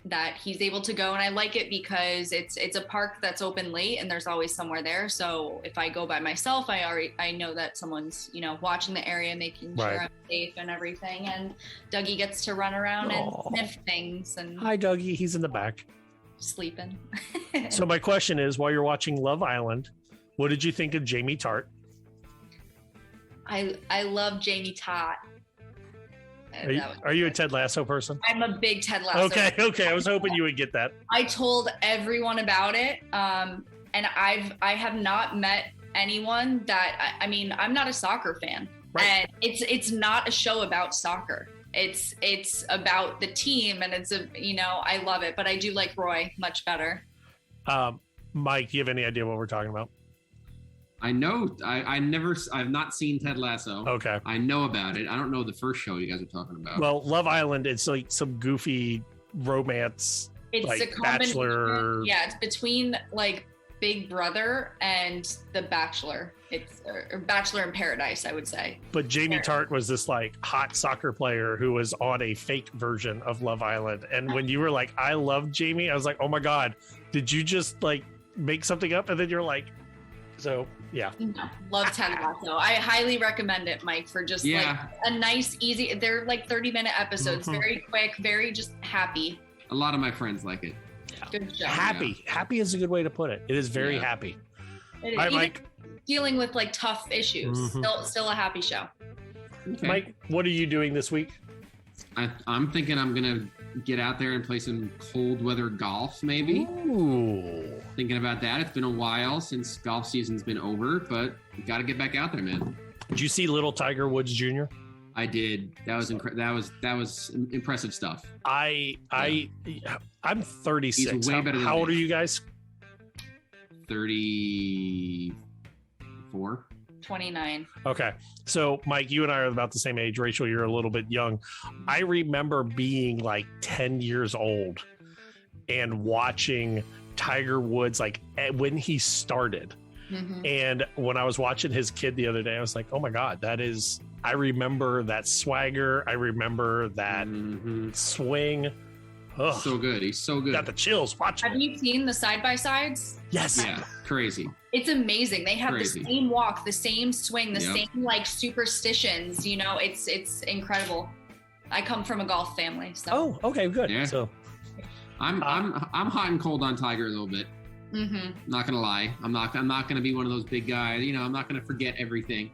That he's able to go, and I like it because it's a park that's open late and there's always somewhere there. So if I go by myself, I know that someone's watching the area, making sure I'm safe and everything. And Dougie gets to run around and sniff things. And hi, Dougie, he's in the back sleeping. So my question is, while you're watching Love Island, what did you think of Jamie Tart? I love Jamie Tart. Are you a Ted Lasso person? I'm a big Ted Lasso. Okay. I was hoping you would get that. I told everyone about it, and I have not met anyone that I'm not a soccer fan, and it's not a show about soccer. It's about the team, and I love it, but I do like Roy much better. Mike, do you have any idea what we're talking about? I know. I've not seen Ted Lasso. Okay. I know about it. I don't know the first show you guys are talking about. Well, Love Island, it's like some goofy romance. It's like a combination. Bachelor. Yeah, it's between like Big Brother and The Bachelor. It's or Bachelor in Paradise, I would say. But Jamie Tart was this like hot soccer player who was on a fake version of Love Island. And when you were like, I love Jamie, I was like, oh my God, did you just like make something up? And then you're like, so yeah. Love Ted Lasso. I highly recommend it, Mike, for just like a nice, easy, they're like 30-minute episodes, very quick, very just happy. A lot of my friends like it. Good show. Happy is a good way to put it. It is very happy. It is. All right, Mike. Dealing with like tough issues. Still a happy show. Okay. Mike, what are you doing this week? I'm thinking I'm gonna get out there and play some cold weather golf, maybe. Ooh. Thinking about that. It's been a while since golf season's been over, but you got to get back out there, man. Did you see little Tiger Woods Jr.? I did. That was impressive stuff. I'm 36. He's way better than how me. old are you guys? 34. 29. Okay. So Mike, you and I are about the same age. Rachel, you're a little bit young. I remember being like 10 years old and watching Tiger Woods like when he started. And when I was watching his kid the other day, I was like, oh my God, that is I remember that swagger. I remember that swing. Ugh. So good. He's so good. Got the chills. Watch. Have you seen the side-by-sides? Yes. Yeah. Crazy. It's amazing. They have Crazy. the same walk, the same swing, the same like superstitions. You know, it's incredible. I come from a golf family. So. Oh, okay, good. Yeah. So I'm hot and cold on Tiger a little bit. Not gonna lie. I'm not gonna be one of those big guys. You know, I'm not gonna forget everything.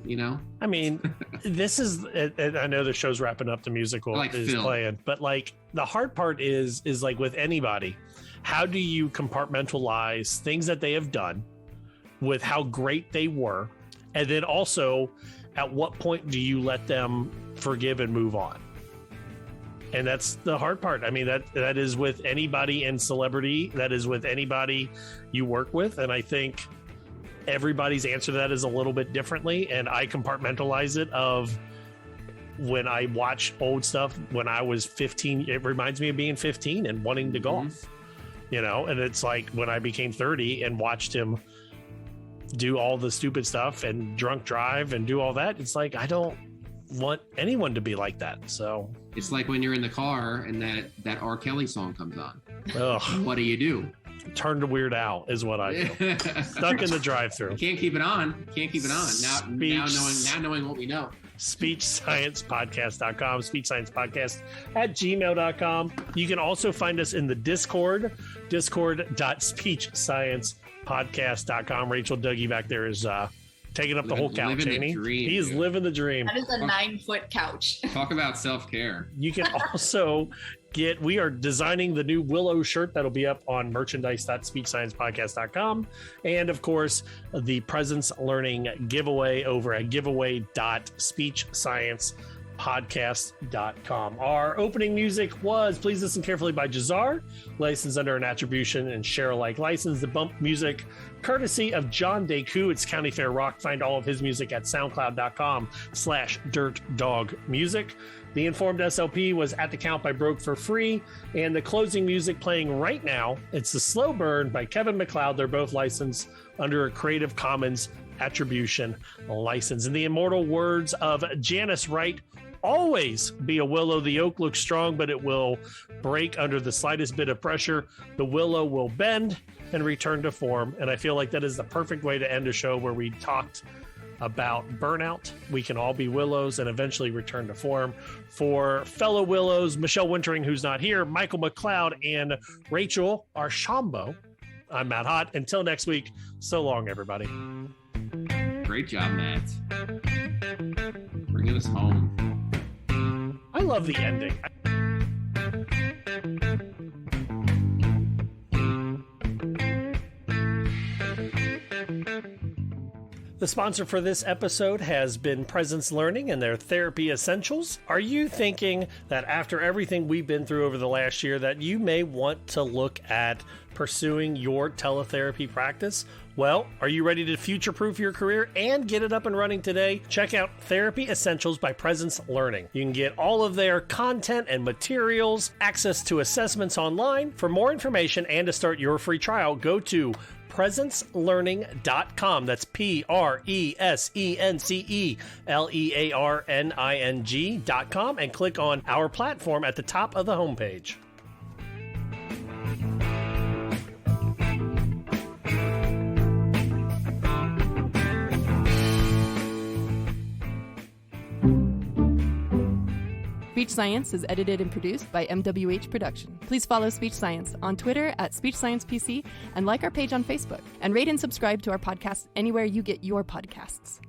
You know. I mean, this is. I know the show's wrapping up. The musical is playing, but like the hard part is like with anybody, how do you compartmentalize things that they have done with how great they were, and then also at what point do you let them forgive and move on? And that's the hard part. I mean, that is with anybody in celebrity. That is with anybody you work with, and I think everybody's answer to that is a little bit differently, and I compartmentalize it of when I watch old stuff when I was 15. It reminds me of being 15 and wanting to golf, you know. And it's like when I became 30 and watched him do all the stupid stuff and drunk drive and do all that, it's like I don't want anyone to be like that. So it's like when you're in the car and that R. Kelly song comes on. Ugh. What do? Turn to Weird Al is what I do. Stuck in the drive-thru. Can't keep it on. Now knowing what we know. SpeechSciencePodcast.com, SpeechSciencePodcast@gmail.com. You can also find us in the Discord, discord.speechsciencepodcast.com. Rachel Dougie back there is taking up the whole couch, ain't he? He's living the dream. That is a 9-foot couch. Talk about self-care. You can also we are designing the new Willow shirt that'll be up on merchandise.speechsciencepodcast.com. And of course, the Presence Learning giveaway over at giveaway.speechsciencepodcast.com. Our opening music was Please Listen Carefully by Jazar, licensed under an attribution and share alike license. The bump music courtesy of John Deku. It's County Fair Rock. Find all of his music at soundcloud.com/dirtdogmusic. The Informed SLP was At the Count by Broke for Free, and the closing music playing right now, it's The Slow Burn by Kevin MacLeod. They're both licensed under a Creative Commons attribution license. In the immortal words of Janice Wright, always be a willow. The oak looks strong, but it will break under the slightest bit of pressure. The willow will bend and return to form. And I feel like that is the perfect way to end a show where we talked about burnout. We can all be willows and eventually return to form. For fellow willows, Michelle Wintering, who's not here, Michael McLeod, and Rachel Archaumbault, I'm Matt Hott. Until next week, so long, everybody. Great job, Matt. Bringing us home. I love the ending. The sponsor for this episode has been Presence Learning and their Therapy Essentials. Are you thinking that after everything we've been through over the last year that you may want to look at pursuing your teletherapy practice? Well, are you ready to future-proof your career and get it up and running today? Check out Therapy Essentials by Presence Learning. You can get all of their content and materials, access to assessments online. For more information and to start your free trial, go to presencelearning.com. That's presencelearning.com and click on our platform at the top of the homepage. Speech Science is edited and produced by MWH Production. Please follow Speech Science on Twitter at Speech Science PC and like our page on Facebook. And rate and subscribe to our podcast anywhere you get your podcasts.